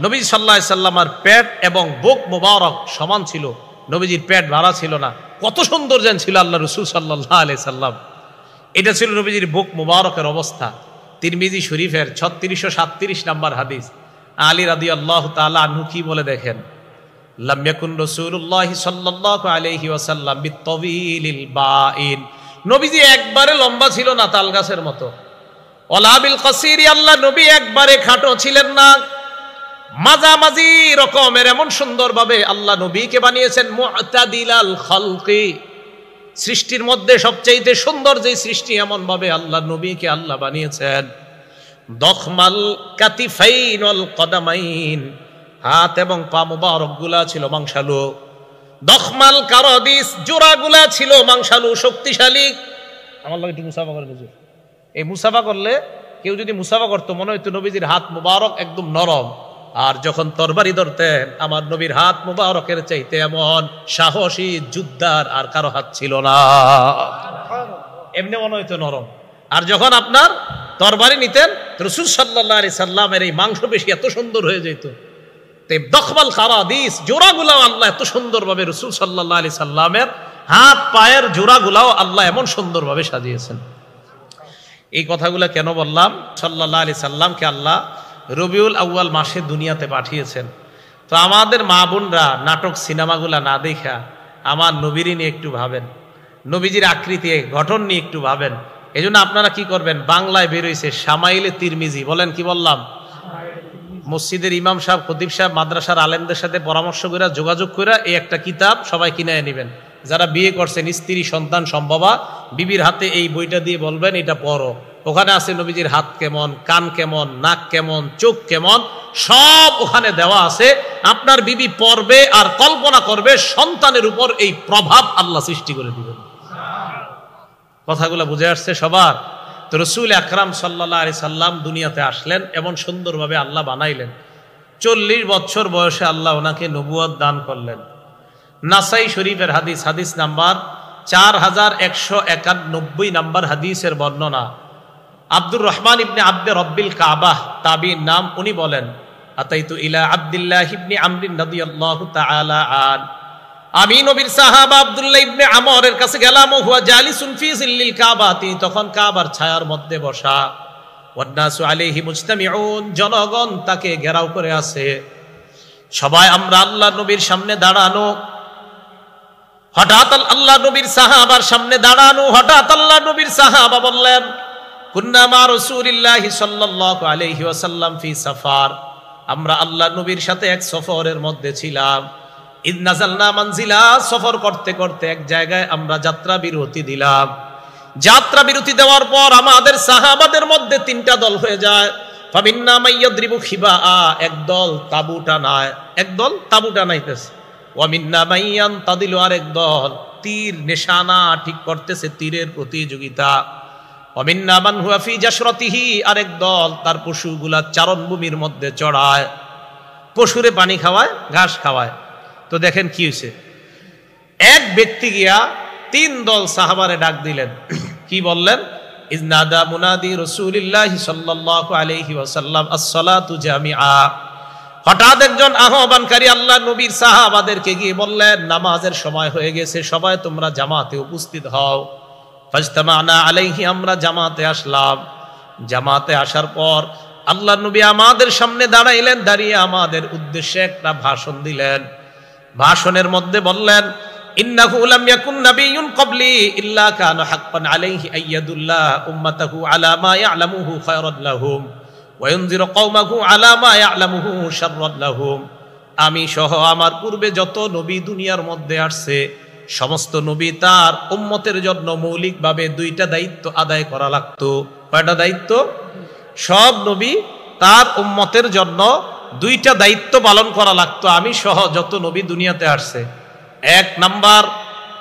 নবী সাল্লাল্লাহু আলাইহি সাল্লামের পেট এবং বুক মুবারক সমান ছিল, নবীজির পেট ভাড়া ছিল না। কত সুন্দর যেন ছিল আল্লাহ রাসূল সাল্লাল্লাহু আলাইহি সাল্লাম। এটা ছিল নবীজির বুক মুবারকের অবস্থা। তিরমিজি শরীফের 3637 নাম্বার হাদিস, আলী রাদিয়াল্লাহু তাআলা আনহু কি বলে দেখেন, লাম ইয়াকুন রাসূলুল্লাহ সাল্লাল্লাহু আলাইহি ওয়াসাল্লাম বিতাওয়িলিল বাইন, নবীজি একবারে লম্বা ছিল না তাল গাছের মতো। ওয়ালা বিল কাসিরি, আল্লাহ নবী একবারে খাটো ছিলেন না, মাঝামাঝি রকমের এমন সুন্দরভাবে আল্লাহ নবীকে বানিয়েছেন। মুআতাদিলাল খালকি, সৃষ্টির মধ্যে সবচেয়ে সুন্দর যে সৃষ্টি, এমন ভাবে আল্লাহ নবীকে আল্লাহ বানিয়েছেন। দখমাল কাতিফাইন ওয়াল কদামাইন, হাত এবং পা মুবারক গুলা ছিল মাংসালু। দখমাল কারাদিস, জোড়াগুলা ছিল মাংসালু, শক্তিশালী। আমার লাগে একটু মুসাফা করে হুজুর। এই মুসাফা করলে, কেউ যদি মুসাফা করতো মনে হইতো নবীজির হাত মুবারক একদম নরম, আর যখন তরবারি ধরতেন আমার নবীর হাত মুবারকের চাইতে এমন সাহসী যোদ্ধার আর কারো হাত ছিল না, এমনি মনে হইতো নরম। আর যখন আপনার তরবারি নিতেন রাসূল সাল্লাল্লাহু আলাইহি সাল্লামের এই মাংসপেশি এত সুন্দর হয়ে যেত। দখমাল কারাদিস, জোড়াগুলাও আল্লাহ এত সুন্দরভাবে রাসূল সাল্লাল্লাহু আলাইহি সাল্লামের হাত পায়ের জোড়াগুলাও আল্লাহ এমন সুন্দরভাবে সাজিয়েছেন। এই কথাগুলো কেন বললাম? সাল্লাল্লাহু আলাইহি সাল্লামকে আল্লাহ রবিউল আউয়াল মাসে দুনিয়াতে পাঠিয়েছেন। তো আমাদের মা বোনরা নাটক সিনেমাগুলা না দেখা আমার নবীর নিয়ে একটু ভাবেন, নবীজির আকৃতি গঠন নিয়ে একটু ভাবেন। এই জন্য আপনারা কি করবেন, বাংলায় বেরোইছে শামাইলে তিরমিজি, বলেন কি বললাম? মসজিদের ইমাম সাহেব, খতিব সাহেব, মাদ্রাসার আলেমদের সাথে পরামর্শ করে যোগাযোগ করে এই একটা কিতাব সবাই কিনে নেবেন। যারা বিয়ে করছেন, স্ত্রী সন্তান সম্ভবা, বিবির হাতে এই বইটা দিয়ে বলবেন এটা পড়ো। ওখানে আছে নবীজির হাত কেমন, কান কেমন, নাক কেমন, চোখ কেমন, সব ওখানে দেওয়া আছে। আপনার বিবি পড়বে আর কল্পনা করবে সন্তানের উপর এই প্রভাব আল্লাহ সৃষ্টি করে দিবেন। কথাগুলো বুঝে আসছে সবার? তো রাসূল আকরাম সাল্লাল্লাহু আলাইহি সাল্লাম দুনিয়াতে আসলেন, এমন সুন্দরভাবে আল্লাহ বানাইলেন। 40 বছর বয়সে আল্লাহ ওনাকে নবুয়ত দান করলেন। নাসাই শরীফের হাদিস, হাদিস নাম্বার 4191 নাম্বার হাদিসের বর্ণনা। আব্দুর রহমান ইবনে আব্দে রব্বিল কাবাহ তাবির নাম, উনি বলেন আতাইতু ইলা আব্দুল্লাহ ইবনে আমর রাদিয়াল্লাহু তাআলা আন, আমি নবীর সাহাবা আব্দুল্লাহ ইবনে আমরের কাছে গেলাম। হুয়া জালিসুন ফি জিল্লিল কাবা, তিনি তখন কাবার ছায়ার মধ্যে বসা। ওয়ান্নাসু আলাইহি মুজতামিউন, জনগণ তাকে ঘেরাও করে আছে। সবাই আমরা আল্লাহ নবীর সামনে দাঁড়ানো। হঠাৎ আল্লাহ নবীর সাহাবার সামনে দাঁড়ানো, হঠাৎ আল্লাহ নবীর সাহাবা বললেন কুন্না মা রাসূলিল্লাহি সাল্লাল্লাহু আলাইহি ওয়াসাল্লাম ফি সাফার, আমরা আল্লাহ নবীর সাথে এক সফরের মধ্যে ছিলাম। ইদ নাযালনা মানজিলা, সফর করতে করতে এক জায়গায় আমরা যাত্রা বিরতি দিলাম। যাত্রা বিরতি দেওয়ার পর আমাদের সাহাবাদের মধ্যে 3টা দল হয়ে যায়। ফামিন্না মাইয়াদ্রিবু খিবা, একদল তাবু টানায়, একদল তাবু টানাইতেছে। ওয়া মিন্না মাইয়ান তাদিলু, আর একদল তীর নিশানা ঠিক করতেছে, তীরের প্রতিযোগিতা। ওয়া মিন্না মান হুয়া ফি জাশরাতিহি, আর একদল তার পশুগুলা চারণভূমির মধ্যে চড়ায়, পশুরে পানি খাওয়ায়, ঘাস খাওয়ায়। তো দেখেন কি হয়েছে, এক ব্যক্তি গিয়া 3 দল সাহাবারে ডাক দিলেন। কি বললেন? ইজনাদা মুনাদি রাসূলিল্লাহি সাল্লাল্লাহু আলাইহি ওয়াসাল্লাম আস-সালাতু জামিআ, হঠাৎ একজন আহ্বানকারী আল্লাহ নবীর সাহাবাদেরকে গিয়ে বললেন নামাজের সময় হয়ে গেছে, সবাই তোমরা জামাতে উপস্থিত হও। ফাজতামানা আলাইহি, আমরা জামাতে আসলাম। জামাতে আসার পর আল্লাহ নবী আমাদের সামনে দাঁড়াইলেন, দাঁড়িয়ে আমাদের উদ্দেশ্যে একটা ভাষণ দিলেন। ভাষণের মধ্যে বললেন ইন্নাহু লাম ইয়াকুন নাবিয়্যুন ক্বাবলি ইল্লা কানা হাক্কান আলাইহি আইয়াদুল্লাহ উম্মাতাহু আলা মা ইয়ালামুহু খায়রান লাহুম ওয়া ইউনজিরু কওমাহু আলা মা ইয়ালামুহু শাররান লাহুম। আমি সহ আমার পূর্বে যত নবী দুনিয়ার মধ্যে আসছে, সমস্ত নবী তার উম্মতের জন্য মৌলিকভাবে 2টা দায়িত্ব আদায় করা লাগতো। কয়টা দায়িত্ব? সব নবী তার উম্মতের জন্য 2টা দায়িত্ব পালন করা লাগতো, আমি সহ যত নবী দুনিয়াতে আসছে। 1 নাম্বার,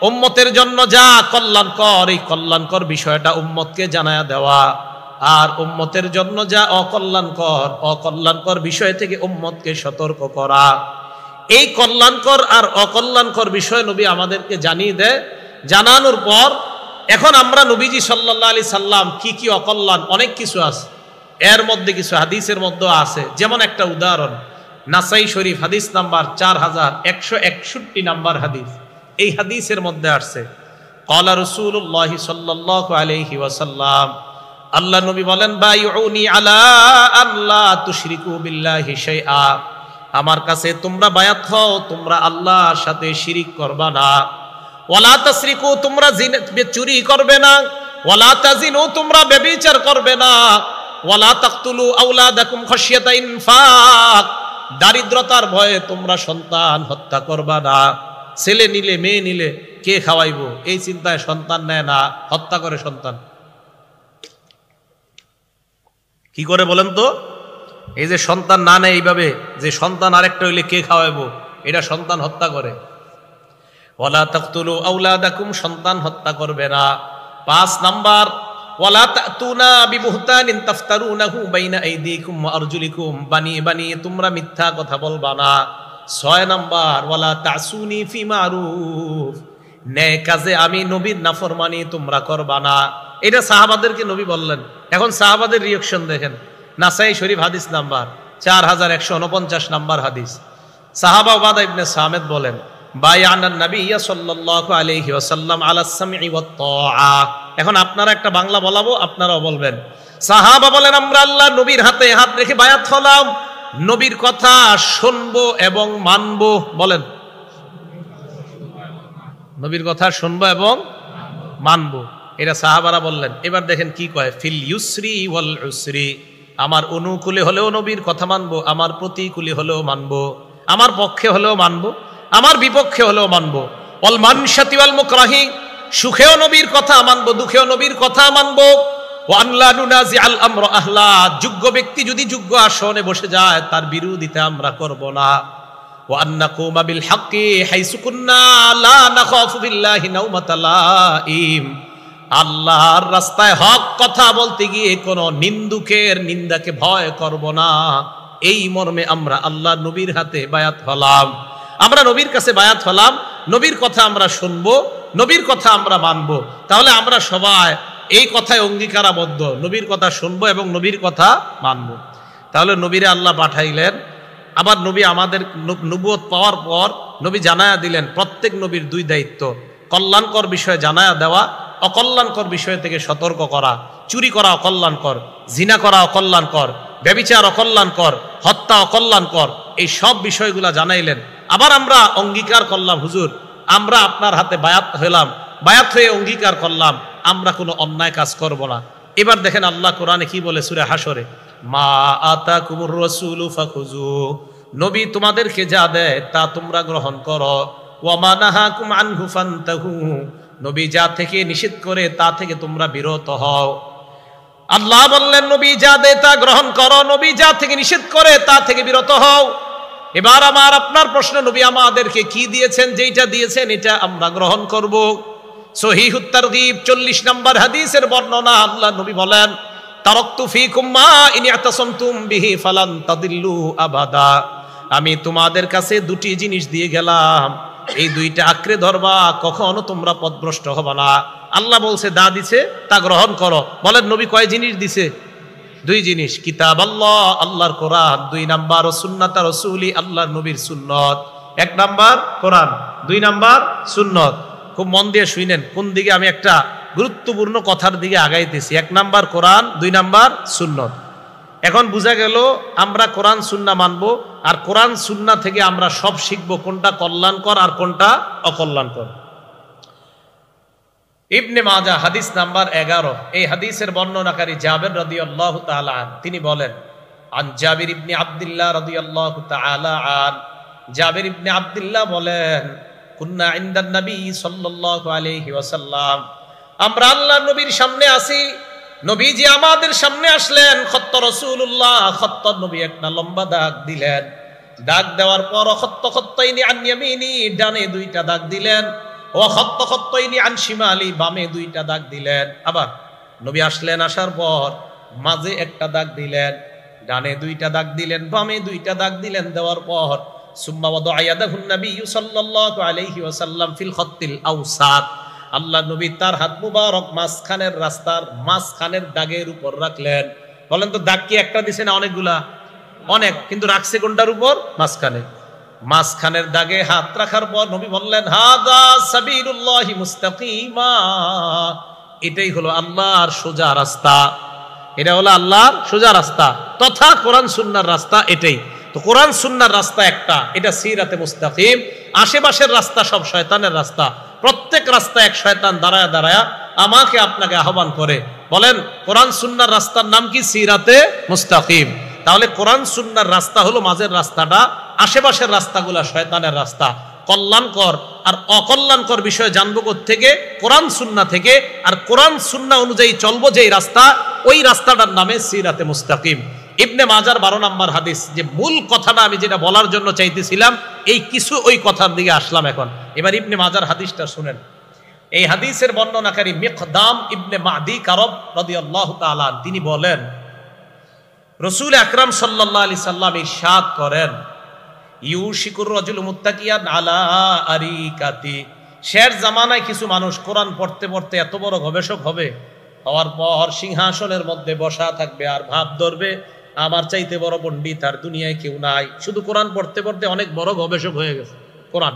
উম্মতের জন্য যা কল্যাণকর, এই কল্যাণকর বিষয়টা উম্মতকে জানায়া দেওয়া। আর উম্মতের জন্য যা অকল্যাণকর, অকল্যাণকর বিষয় থেকে উম্মতকে সতর্ক করা। এই কল্যাণকর আর অকল্যাণকর বিষয় নবী আমাদেরকে জানিয়ে দেয়। জানানোর পর এখন আমরা নবীজি সাল্লাল্লাহু আলাইহি সাল্লাম কি কি অকল্যাণ, অনেক কিছু আছে, এর মধ্যে কিছু হাদিসের মধ্যে আছে। যেমন একটা উদাহরণ, নাসাই শরীফ হাদিস নাম্বার 4161 নাম্বার হাদিস। এই হাদিসের মধ্যে আসছে ক্বালা রাসূলুল্লাহ সাল্লাল্লাহু আলাইহি ওয়াসাল্লাম, আল্লাহ নবী বলেন বাইউনি আলা আল্লা তুশরিকু বিল্লাহি শাইআ, আমার কাছে তোমরা বায়াত হও, তোমরা আল্লাহর সাথে শিরিক করবা না। ওয়ালা তাসরিকু, তোমরা চুরি করবে না। ওয়ালা তাজিনু, তোমরা ব্যভিচার করবে না। ওয়ালা তাকতুলু আওলাদাকুম খাশিয়াতা ইনফাক, দারিদ্রতার ভয়ে তোমরা সন্তান হত্যা করবা না। ছেলে নিলে মেয়ে নিলে কে খাওয়াইবো, এই চিন্তায় সন্তান নেয় না, হত্যা করে সন্তান। কি করে বলেন তো? এই যে সন্তান না নেয় এইভাবে, যে সন্তান আরেকটা হইলে কে খাওয়াইবো, এটা সন্তান হত্যা করে। ওয়ালা তাকতুলু আওলাদাকুম, সন্তান হত্যা করবে না। 5 নাম্বার ওয়ালা তাতুনা বিবুহতানিন তাফতারুনাহু বাইনা আইদিকুম ওয়া আরজুলিকুম, বানিয়ে বানিয়ে তোমরা মিথ্যা কথা বলবা না। 6 নাম্বার ওয়ালা তাসুনি ফি মারুফ, ন্যায় কাজে আমি নবীর নাফরমানি তোমরা করবা না। এটা সাহাবাদেরকে নবী বললেন। এখন সাহাবাদের রিঅ্যাকশন দেখেন। নাসাই শরীফ হাদিস নাম্বার 4149 নাম্বার হাদিস। সাহাবা উবাদা ইবনে সামিত বলেন, বায়ানান নবী সাল্লাল্লাহু আলাইহি ওয়াসাল্লাম আলা সামঈ ওয়াত তাআ। এখন আপনারা একটা বাংলা বলাবো, আপনারাও বলবেন। সাহাবা বলেন, আমরা আল্লাহ নবীর হাতে হাত রেখে বায়াত হলাম, নবীর কথা শুনবো এবং মানবো। বলেন, নবীর কথা শুনবো এবং মানবো, এটা সাহাবারা বললেন। এবার দেখেন কি কয়, ফিল ইউসরি ওয়াল উসরি, আমার অনুকূলে হলেও নবীর কথা মানবো, আমার প্রতিকূলে হলেও মানবো, আমার পক্ষে হলেও মানবো, আমার বিপক্ষে হলেও মানবো। ওয়াল মানশাতি ওয়াল মুকরাহি, সুখেও নবীর কথা মানবো, দুঃখেও নবীর কথা মানবো। ওয়া আন লা নুনাজি আল আমর আহলা, যোগ্য ব্যক্তি যদি যোগ্য আসনে বসে যায় তার বিরোধিতা আমরা করব না। ওয়া আন নাকুমা বিল হাক্কি হাইসু কুন্না লা নাখাফু বিল্লাহি নাওমাতা লাইম, আল্লাহর রাস্তায় হক কথা বলতে গিয়ে কোন নিন্দুকের নিন্দাকে ভয় করব না। এই মর্মে আমরা আল্লাহ নবীর হাতে বায়াত হলাম। আমরা নবীর কাছে বায়াত হলাম, নবীর কথা আমরা শুনবো, নবীর কথা আমরা মানবো। তাহলে আমরা সবাই এই কথায় অঙ্গীকারাবদ্ধ, নবীর কথা শুনবো এবং নবীর কথা মানবো। তাহলে নবীরে আল্লাহ পাঠাইলেন। আবার নবী আমাদের নবুয়ত পাওয়ার পর নবী জানায়া দিলেন, প্রত্যেক নবীর 2 দায়িত্ব, কল্যাণকর বিষয়ে জানায়া দেওয়া, অকল্যাণকর বিষয় থেকে সতর্ক করা। চুরি করা অকল্যাণকর, জিনা করা অকল্যাণকর, ব্যভিচার অকল্যাণকর, হত্যা অকল্যাণকর, এই সব বিষয়গুলা জানাইলেন। আবার আমরা অঙ্গীকার করলাম, হুজুর আমরা আপনার হাতে বায়াত হলাম, বায়াত হয়ে অঙ্গীকার করলাম আমরা কোনো অন্যায় কাজ করব না। এবার দেখেন আল্লাহ কোরআনে কি বলে সূরা হাসরে, মা আতাকুমুর রাসূলু ফাখুযু, নবী তোমাদেরকে যা দেয় তা তোমরা গ্রহণ করো। ওয়া মা নাহাকুম আনহু ফান্তাহু, নবী যা থেকে নিষেধ করে তা থেকে তোমরা বিরত হও। আল্লাহ বললেন নবী যা দেয় তা গ্রহণ করো, নবী যা থেকে নিষেধ করে তা থেকে বিরত হও। এবার আমার আপনার প্রশ্ন, নবী আমাদেরকে কি দিয়েছেন? যেটা দিয়েছেন এটা আমরা গ্রহণ করব। সহিহুত তারগীব 40 নম্বর হাদিসের বর্ণনা, আল্লাহ নবী বলেন, তারাকতু ফীকুম মা ইন ইয়াতাসামতুম বিহি ফালান তাদিল্লু আবাদা, আমি তোমাদের কাছে 2টি জিনিস দিয়ে গেলাম, এই 2টা আঁকড়ে ধরবা, কখনো তোমরা পথভ্রষ্ট হবে না। আল্লাহ বলছে দা দিছে তা গ্রহণ করো। বলেন নবী কয় জিনিস দিছে? 2 জিনিস, কিতাব আল্লাহ, আল্লাহর কোরআন, 2 নাম্বার সুন্নাত রাসূলি, আল্লাহর নবীর সুন্নত। 1 নাম্বার কোরআন, 2 নাম্বার সুন্নত। খুব মন দিয়ে শুনেন, কোন দিকে আমি একটা গুরুত্বপূর্ণ কথার দিকে আগাইতেছি। 1 নাম্বার কোরআন, 2 নাম্বার সুন্নত। এখন বোঝা গেল আমরা কোরআন সুন্না মানবো, আর কোরআন সুন্না থেকে আমরা সব শিখবো, কোনটা কল্যাণকর আর কোনটা অকল্যাণকর। ইবনে মাজাহ হাদিস নাম্বার 11, এই হাদিসের বর্ণনাকারী জাবের রাদিয়াল্লাহু তাআলা আন, তিনি বলেন, আন জাবির ইবনে আব্দুল্লাহ রাদিয়াল্লাহু তাআলা আন, জাবির ইবনে আব্দুল্লাহ বলেন, কুন্না ইনদান নবী সাল্লাল্লাহু আলাইহি ওয়াসাল্লাম, আমরা আল্লাহর নবীর সামনে আছি, নবীজি আমাদের সামনে আসলেন, খত্ত রাসূলুল্লাহ, খত্ত নবী একটা লম্বা দাগ দিলেন, দাগ দেওয়ার পর খত্ত খত্তাইনি আন ইয়ামিনি, ডানে 2টা দাগ দিলেন, ও খত্ত খত্তাইনি আন শিমালি, বামে 2টা দাগ দিলেন। আবার নবী আসলেন, আসার পর মাঝে একটা দাগ দিলেন, ডানে 2টা দাগ দিলেন, বামে 2টা দাগ দিলেন, দেওয়ার পর সুম্মা ওয়াদা'a ইয়াদাহু নবী সাল্লাল্লাহু আলাইহি ওয়াসাল্লাম ফিল খত্তিল আওসাত, আল্লাহ নবী তার হাত মুবারক মাঝখানের রাস্তার মাঝখানের দাগের উপর রাখলেন। বলেন তো দাগ কি একটা দিছে না অনেকগুলা? অনেক, কিন্তু রাখছে কোনটার উপর? মাঝখানে। মাঝখানের দাগে হাত রাখার পর নবী বললেন, হাদা সাবিলুল্লাহি মুস্তাকিমা, এটাই হলো আল্লাহর সোজা রাস্তা, এটা হলো আল্লাহর সোজা রাস্তা, তথা কোরআন সুন্নাহর রাস্তা এটাই। তো কোরআন সুন্নাহর রাস্তা একটা, এটা সিরাতে মুস্তাকিম। আশেপাশের রাস্তা সব শয়তানের রাস্তা, প্রত্যেক রাস্তা এক শয়তান দাঁড়ায় দাঁড়ায় আমাকে আপনাকে আহ্বান করে। বলেন কোরআন সুন্নাহর রাস্তার নাম কি? সিরাতে মুস্তাকিম। তাহলে কোরআন সুন্নাহর রাস্তা হলো মাঝের রাস্তাটা, আশেপাশের রাস্তাগুলা শয়তানের রাস্তা। কল্যাণকর আর অকল্যাণকর বিষয় জানবো থেকে? কোরআন সুন্নাহ থেকে। আর কোরআন সুন্নাহ অনুযায়ী চলবো যেই রাস্তা, ওই রাস্তাটার নামে সিরাতে মুস্তাকিম। ইবনে মাজার 12 নম্বর হাদিস, যে মূল কথাটা আমি যেটা বলার জন্য চাইতেছিলাম, এই কিছু ওই কথার দিকে আসলাম। এখন এবার ইবনে মাজার হাদিসটা শুনেন। এই হাদিসের বর্ণনাকারী মিকদাম ইবনে মাদি কারব রাদিয়াল্লাহু তাআলা তিনি বলেন, রাসূল আকরাম সাল্লাল্লাহু আলাইহি সাল্লাম ইরশাদ করেন, ইউশিকুর রাজুলু মুত্তাকিয়ান আলা আরিকাতি, শের জামানায় কিছু মানুষ কোরআন পড়তে পড়তে এত বড় গবেষক হবে, হওয়ার পর সিংহাসনের মধ্যে বসা থাকবে আর ভাব ধরবে আমার চাইতে বড় পণ্ডিত আর দুনিয়ায় কেউ নাই, শুধু কোরআন পড়তে পড়তে অনেক বড় গবেষক হয়ে গেছে কোরআন।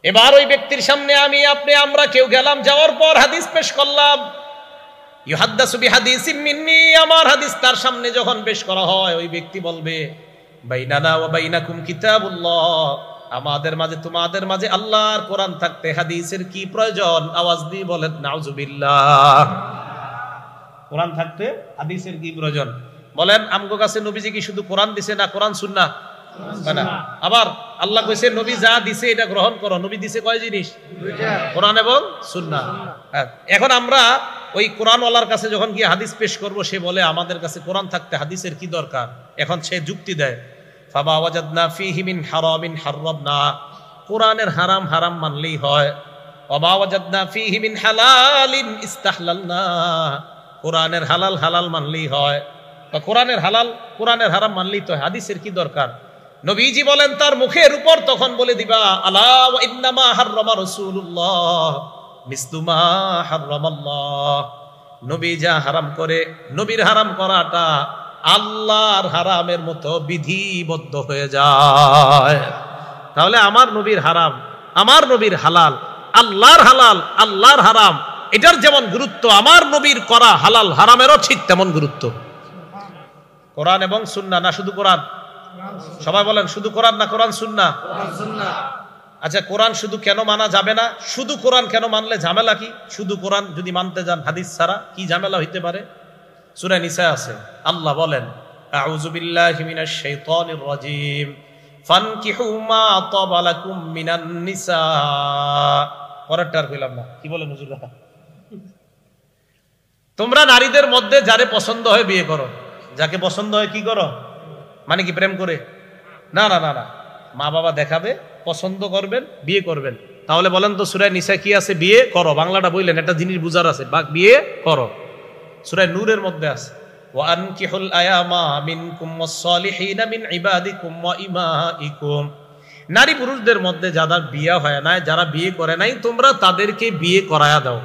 এবার ওই ব্যক্তির সামনে আমি আপনি আমরা কেউ গেলাম, যাওয়ার পর হাদিস পেশ করলাম, ইউহাদ্দাসু বিহাদিসিম মিন্নি, আমার হাদিস তার সামনে যখন পেশ করা হয় ওই ব্যক্তি বলবে, বাইনানা ওয়া বাইনাকুম কিতাবুল্লাহ, আমাদের মাঝে তোমাদের মাঝে আল্লাহর কোরআন থাকতে হাদিসের কি প্রয়োজন? আওয়াজ দিয়ে বলেন নাউজুবিল্লাহ। কোরআন থাকতে হাদিসের কি প্রয়োজন? বলেন আমগো কাছে নবীজি কি শুধু কোরআন দিছে না কোরআন সুন্নাহ? না, আবার আল্লাহ কইছে নবী যা দিছে এটা গ্রহণ করো। নবী দিছে কয় জিনিস? কোরআন এবং সুন্নাহ। এখন আমরা ওই কোরআনওয়ালার কাছে যখন গিয়ে হাদিস পেশ করব, সে বলে আমাদের কাছে কোরআন থাকতে হাদিসের কি দরকার? এখন সে যুক্তি দেয়, ফামা ওয়াজাদনা ফীহি মিন হারামিন হারামনা, কোরআনের হারাম হারাম মানলেই হয়, ওয়া ওয়াজাদনা ফীহি মিন হালালিন ইস্তাহলালনা, কোরআনের হালাল হালাল মানলেই হয়, বা কোরআনের হালাল কোরআনের হারাম মানলেই তো। হাদিসের কি দরকার? নবীজি বলেন তার মুখের উপর তখন বলে দিবা, আলা ওয়া ইন্নামা হাররামা রাসূলুল্লাহ মিসলু মা হাররামাল্লাহ, নবী যা হারাম করে নবীর হারাম করাটা আল্লাহর হারামের মতো বিধিবদ্ধ হয়ে যায়। তাহলে আমার নবীর হারাম আমার নবীর হালাল, আল্লাহর হালাল আল্লাহর হারাম, এটার যেমন গুরুত্ব আমার নবীর করা হালাল হারামেরও ঠিক তেমন গুরুত্ব। কোরআন এবং সুন্নাহ, না শুধু কোরআন? সবাই বলেন শুধু কোরআন না কোরআন সুন্নাহ? আচ্ছা, কোরআন শুধু কেন মানা যাবে না? শুধু কোরআন কেন মানলে ঝামেলা কি? শুধু কোরআন যদি মানতে যান হাদিস ছাড়া কি ঝামেলা হইতে পারে? সূরা নিসা আছে, আল্লাহ বলেন, আউযু বিল্লাহি মিনাশ শাইতানির রাজীম, ফানকিহু মা তাবা লাকুম মিনান নিসা। পরেরটা আর কইলাম না, কি বলেন হুজুর? তোমরা নারীদের মধ্যে যারে পছন্দ হয় বিয়ে করো। যাকে পছন্দ হয় কি করো? মানে কি প্রেম করে? না না না না, মা বাবা দেখাবে, পছন্দ করবেন, বিয়ে করবেন। তাহলে বলেন তো সূরা নিসা কি আছে? বিয়ে করো। বাংলাটা বললেন, একটা জিনিস বুঝার আছে, বিয়ে করো। সূরা নূরের মধ্যে আছে, ওয়া আনকিহুল আয়ামা মিনকুম ওয়াস-সালিহিনা মিন ইবাদিকুম ওয়া ইমাইকুম, নারী পুরুষদের মধ্যে যাদের বিয়ে হয় না, যারা বিয়ে করে নাই, তোমরা তাদেরকে বিয়ে করায়া দাও।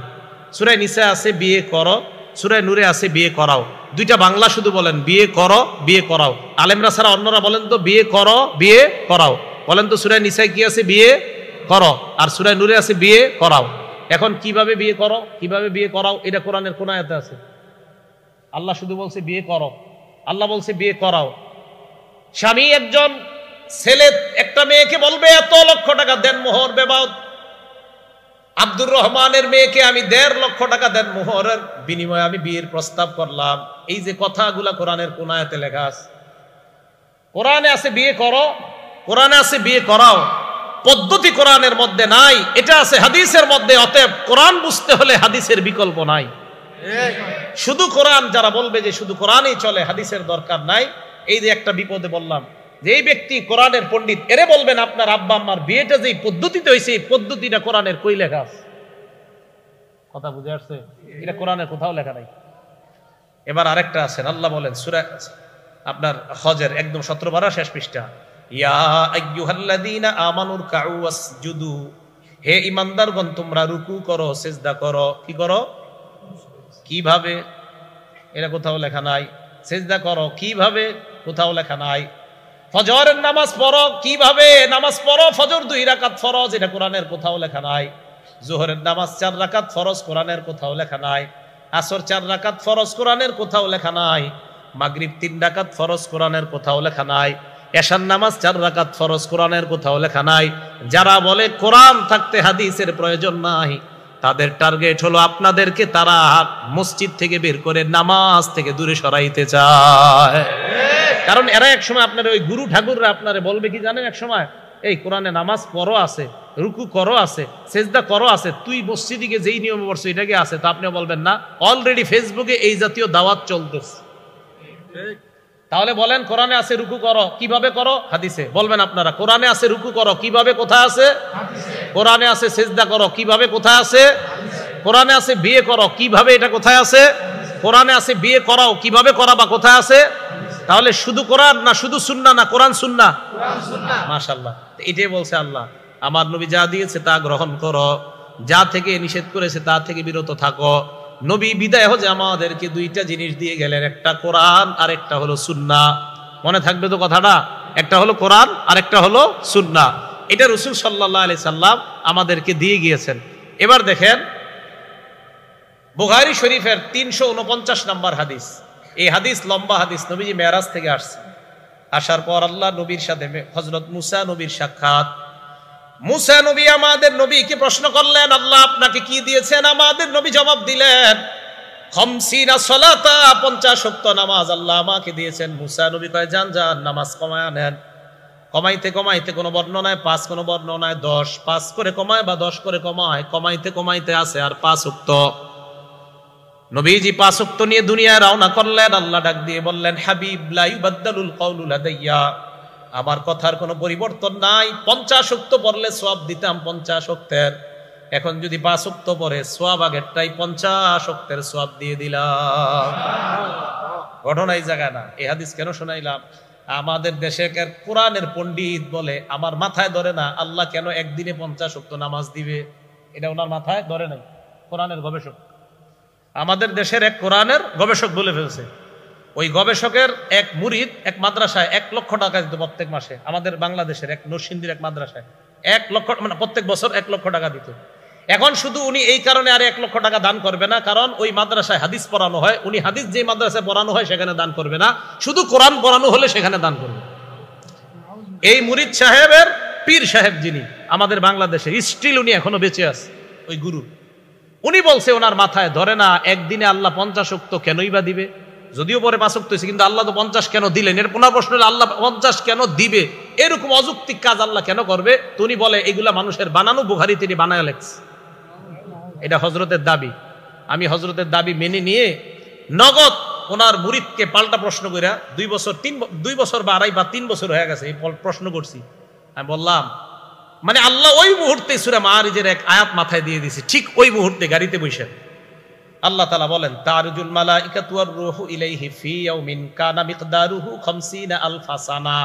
সূরা নিসা আছে বিয়ে করো, সূরা নূরে আছে বিয়ে করাও। দুইটা বাংলা শুধু বলেন, বিয়ে করো বিয়ে করাও। আলেমরা ছাড়া অন্যরা বলেন তো বিয়ে করো বিয়ে করাও। বলেন তো সূরা নিসায় কি আছে? বিয়ে করো। আর সূরা নূরে আছে বিয়ে করাও। এখন কিভাবে বিয়ে করো কিভাবে বিয়ে করাও? এটা কোরআনের কোন আয়াতে আছে? আল্লাহ শুধু বলছে বিয়ে করো, আল্লাহ বলছে বিয়ে করাও। স্বামী একজন ছেলে একটা মেয়েকে বলবে এত লক্ষ টাকা দেন মোহর বেবাউত। আব্দুর রহমানের মেয়েকে আমি 1.5 লক্ষ টাকা দেন মোহরের বিনিময়ে আমি বিয়ের প্রস্তাব করলাম। এই যে কথাগুলা কোরআনের কোন আয়াতে লেখা আছে? কোরআনে আছে বিয়ে করো, কোরআনে আছে বিয়ে করাও। পদ্ধতি কোরআনের মধ্যে নাই, এটা আছে হাদিসের মধ্যে। অতএব কোরআন বুঝতে হলে হাদিসের বিকল্প নাই। শুধু কোরআন যারা বলবে যে শুধু কোরআনই চলে, হাদিসের দরকার নাই, এই যে একটা বিপদে বললাম যে এই ব্যক্তি কোরআনের পণ্ডিত, এরে বলবেন আপনার আব্বা আম্মার বিয়েটা যে পদ্ধতিতে হয়েছে এই পদ্ধতিটা কোরআনের কই লেখা আছে? কথা বুঝে আসছে? এটা কোরআনের কোথাও লেখা নাই। এবার আরেকটা আছেন, আল্লাহ বলেন সূরা আপনার হজের একদম 17 পারা শেষ পৃষ্ঠা, ইয়া আইয়ুহাল্লাযীনা আমানুর কাউ ওয়াসজুদু, হে ঈমানদারগণ তোমরা রুকু করো সিজদা করো। কি করো? কিভাবে? এটা কোথাও লেখা নাই। সিজদা করো কিভাবে? কোথাও লেখা নাই। ফজরের নামাজ পড়ো কিভাবে? নামাজ পড়ো, ফজর 2 রাকাত ফরজ, এটা কোরআনের কোথাও লেখা নাই। যোহরের নামাজ 4 রাকাত ফরজ, কোরআনের কোথাও লেখা নাই। আসর 4 রাকাত ফরজ, কোরআনের কোথাও লেখা নাই। মাগরিব 3 রাকাত ফরজ, কোরআনের কোথাও লেখা নাই। এশার নামাজ 4 রাকাত ফরজ, কোরআনের কোথাও লেখা নাই। যারা বলে কোরআন থাকতে হাদিসের প্রয়োজন নাই, তাদের টার্গেট হলো আপনাদেরকে তারা মসজিদ থেকে বের করে নামাজ থেকে দূরে সরাইতে চায়। কারণ এরা এক সময় আপনার ওই গুরু ঠাকুররা আপনারে বলবে কি জানেন, এক সময় এই কোরআনে নামাজ পড়ো আছে, রুকু করো আছে, সেজদা করো আছে, তুই মসজিদে যেই নিয়ম পড়ছো এটাকে আছে, তো আপনিও বলবেন না। অলরেডি ফেসবুকে এই জাতীয় দাওয়াত চলতেছে। তাহলে বলেন কোরআনে আছে রুকু করো, কিভাবে করো? হাদিসে। বলবেন আপনারা কোরআনে আছে রুকু করো, কিভাবে কোথায় আছে? কোরআনে আছে সিজদা করো, কিভাবে কোথায় আছে? কোরআনে আছে বিয়ে করো, কিভাবে এটা কোথায় আছে? কোরআনে আছে বিয়ে করাও, কিভাবে করাবা কোথায় আছে? তাহলে শুধু কোরআন না শুধু সুন্নাহ না কোরআন সুন্নাহ? মাশাআল্লাহ। এটাই বলছে আল্লাহ, আমার নবী যা দিয়েছে তা গ্রহণ করো, যা থেকে নিষেধ করেছে তা থেকে বিরত থাকো। নবী বিদায় হজে আমাদেরকে দুইটা জিনিস দিয়ে গেলেন, একটা কোরআন আর একটা হলো সুন্নাহ। মনে থাকবে তো কথাটা? একটা হলো কোরআন আর একটা হলো সুন্নাহ। এটা রাসূল সাল্লাল্লাহু আলাইহি সাল্লাম আমাদেরকে দিয়ে গিয়েছেন। এবার দেখেন বুখারী শরীফের 349 নম্বর হাদিস। এই হাদিস লম্বা হাদিস, নবীজি মেরাজ থেকে আসছে। আসার পর আল্লাহ নবীর সাথে হযরত মুসা নবীর সাক্ষাৎ। মুসা নবী আমাদের নবীকে প্রশ্ন করলেন, আল্লাহ আপনাকে কি দিয়েছেন? আমাদের নবী জবাব দিলেন, 50 সালাতা, 50 ওয়াক্ত নামাজ আল্লাহ আমাকে দিয়েছেন। মুসা নবী কয়, যান যান নামাজ কমায় নেন। কমাইতে কমাইতে কোনো বর্ণনায় 5, কোনো বর্ণনায় 10, 5 করে কমায় বা 10 করে কমায়, কমাইতে কমাইতে আছে আর 5 ওয়াক্ত। নবীজি 5 ওয়াক্ত নিয়ে দুনিয়ায় রওনা করলেন। আল্লাহ ডাক দিয়ে বললেন, হাবিব লা ইউবাদদালুল কাউলু লাদাইয়া, আমার কথার কোনো পরিবর্তন নাই। 50 ওয়াক্ত পড়লে সওয়াব দিতাম 50 ওয়াক্তের, এখন যদি 5 ওয়াক্ত পড়ে সওয়াব আগেরটাই 50 ওয়াক্তের সওয়াব দিয়ে দিলাম। ঘটনা এই জায়গা না। এই হাদিস কেন শোনাইলাম? আমাদের দেশে কোরআনের পণ্ডিত বলে, আমার মাথায় ধরে না আল্লাহ কেন একদিনে 50 ওয়াক্ত নামাজ দিবে, এটা ওনার মাথায় ধরে নাই। কোরআনের গবেষক, আমাদের দেশের এক কোরআনের গবেষক বলে ফেলছে। ওই গবেষকের এক মুরিদ এক মাদ্রাসায় 1 লক্ষ টাকা দিত প্রত্যেক মাসে। আমাদের বাংলাদেশের এক নরসিংদীর এক মাদ্রাসায় 1 লক্ষ, মানে প্রত্যেক বছর 1 লক্ষ টাকা দিত। এখন শুধু উনি এই কারণে আর 1 লক্ষ টাকা দান করবে না, কারণ ওই মাদ্রাসায় হাদিস পড়ানো হয়, উনি হাদিস যে মাদ্রাসায় পড়ানো হয় সেখানে দান করবে না, শুধু কোরআন পড়ানো হলে সেখানে দান করবে। এই মুরিদ সাহেবের পীর সাহেব যিনি আমাদের বাংলাদেশে স্টিল উনি এখনো বেঁচে আছে, ওই গুরু, উনি বলছে ওনার মাথায় ধরে না একদিনে আল্লাহ 50 ওয়াক্ত কেনই বা দিবে, যদিও পরে 5 ওয়াক্ত হয়েছে, কিন্তু আল্লাহ তো 50 কেন দিলেন? এর পুনঃ প্রশ্ন হলো আল্লাহ 50 কেন দিবে? এরকম অযৌক্তিক কাজ আল্লাহ কেন করবে? তো উনি বলে এগুলা মানুষের বানানো, বুখারী তিনি বানায় লেখছে। এটা হযরতের দাবি। আমি হযরতের দাবি মেনে নিয়ে নগদ ওনার মুরিদকে পাল্টা প্রশ্ন কইরা 2 বছর বা 2.5 বা 3 বছর হয়ে গেছে এই প্রশ্ন করছি। আমি বললাম, মানে আল্লাহ ওই মুহূর্তে সূরা মাআরিজের এক আয়াত মাথায় দিয়ে দিয়েছে, ঠিক ওই মুহূর্তে গাড়িতে বসে আল্লাহ তাআলা বলেন, তারজুল মালাইকাতু ওয়ার রূহু ইলাইহি ফি ইয়াউমিন কানা মিকদারুহু 50,000 সানা।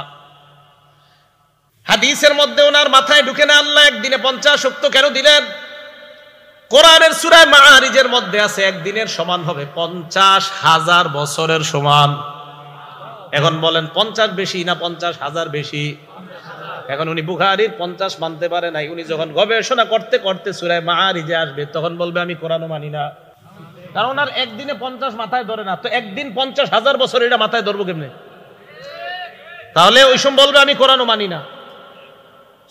হাদিসের মধ্যে ওনার মাথায় ঢুকে না আল্লাহ একদিনে 50 ওয়াক্ত কেন দিলেন? কোরআনের সূরা মাআরিজের মধ্যে আছে একদিনের সমান হবে 50,000 বছরের সমান। এখন বলেন 50 বেশি না 50,000 বেশি? এখন উনি বুখারীর 50 মানতে পারে নাই। উনি যখন গবেষণা করতে করতে সূরা মাআরিজে আসবে তখন বলবে আমি কোরআনও মানি না, কারণ ওনার একদিনে 50 মাথায় ধরে না। তো একদিন 50,000 বছর এটা মাথায় ধরবো কেমনে? তাহলে ওই সময় বলবে আমি কোরআনও মানি না।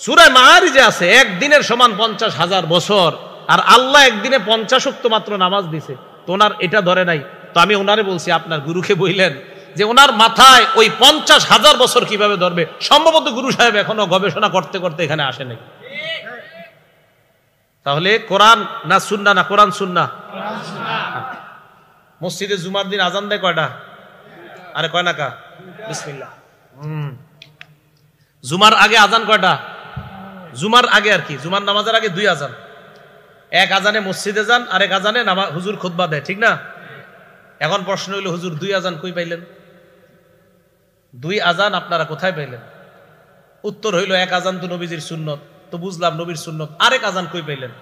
সূরা মাআরিজে আছে একদিনের সমান 50,000 বছর, আর আল্লাহ একদিনে 50 ওয়াক্ত মাত্র নামাজ দিছে, তো ওনার এটা ধরে নাই। তো আমি ওনারে বলছি, আপনার গুরুকে বললেন যে ওনার মাথায় ওই 50,000 বছর কিভাবে ধরবে? সম্ভবত গুরু সাহেব এখনো গবেষণা করতে করতে এখানে আসে নাই। তাহলে কোরআন না সুন্নাহ না কোরআন সুন্নাহ? মসজিদে জুমার দিন আজান দেয় কয়টা? আরে কয় না কা? বিসমিল্লাহ। জুমার আগে আজান কয়টা? জুমার আগে আর কি, জুমার নামাজের আগে 2 আজান। এক আজানে মসজিদে যান, আরেক আজানে হুজুর খুতবা দেয়, ঠিক না? এখন প্রশ্ন হইল, হুজুর 2 আজান কই পাইলেন? 2 আজান আপনারা কোথায় পাইলেন? উত্তর হইল, এক আজান তো নবীজির সুন্নত। তো বুঝলাম নবীর সুন্নত, আরেক আজান কই পাইলেন?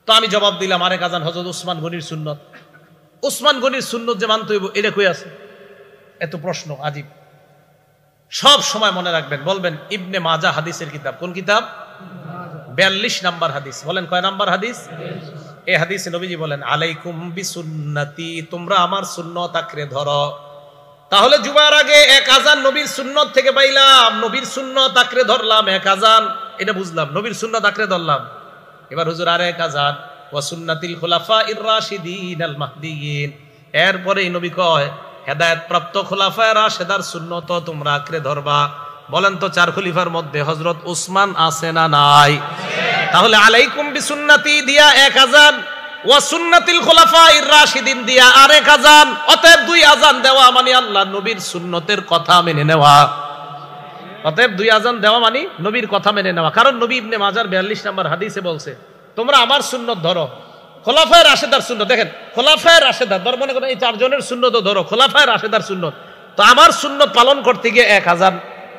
তো আমি জবাব দিলাম, আরেক আজান হযরত উসমান গনির সুন্নত। উসমান গনির সুন্নত যে মানতে হইব, এটা কই আছে? এত প্রশ্ন আজীব। সব সময় মনে রাখবেন, বলবেন ইবনে মাজাহ হাদিসের কিতাব। কোন কিতাব? 42 নাম্বার হাদিস। বলেন কয় নাম্বার হাদিস? এই হাদিসে নবীজি বলেন, আলাইকুম বিসুন্নতি, তোমরা আমার সুন্নত আঁকড়ে ধরো। তাহলে জুমার আগে এক আজান নবীর সুন্নত থেকে পাইলাম, নবীর সুন্নত আঁকড়ে ধরলাম, এক আজান, এটা বুঝলাম, নবীর সুন্নত আঁকড়ে ধরলাম। এবার হুজুর আরেক আজান, ওয়া সুন্নাতিল খুলাফাইর রাশিদিন আল মাহদিয়িন। এরপরেই নবী কয়, হেদায়েত প্রাপ্ত খুলাফায়ে রাশিদার সুন্নত তোমরা আঁকড়ে ধরবা। বলেন তো 4 খলিফার মধ্যে হযরত উসমান আছে না নাই? তাহলে আলাইকুম বিসুন্নতি দিয়া এক আজান, ওয়া সুন্নাতিল খুলাফায়ে রাশিদিন দিয়া আরেক আযান। অতএব দুই আযান দেওয়া মানে আল্লাহ নবীর সুন্নতের কথা মেনে নেওয়া। অতএব দুই আযান দেওয়া মানে নবীর কথা মেনে নেওয়া। কারণ নবী ইবনে মাজার 42 নম্বর হাদিসে বলছে, তোমরা আমার সুন্নত ধরো, খোলাফায়ে রাশেদার সুন্নত। দেখেন, খোলাফায়ে রাশেদার ধর, মনে করেন এই চারজনের সুন্নতও ধরো, খোলাফায়ে রাশেদার সুন্নত। তো আমার সুন্নত পালন করতে গিয়ে এক আযান,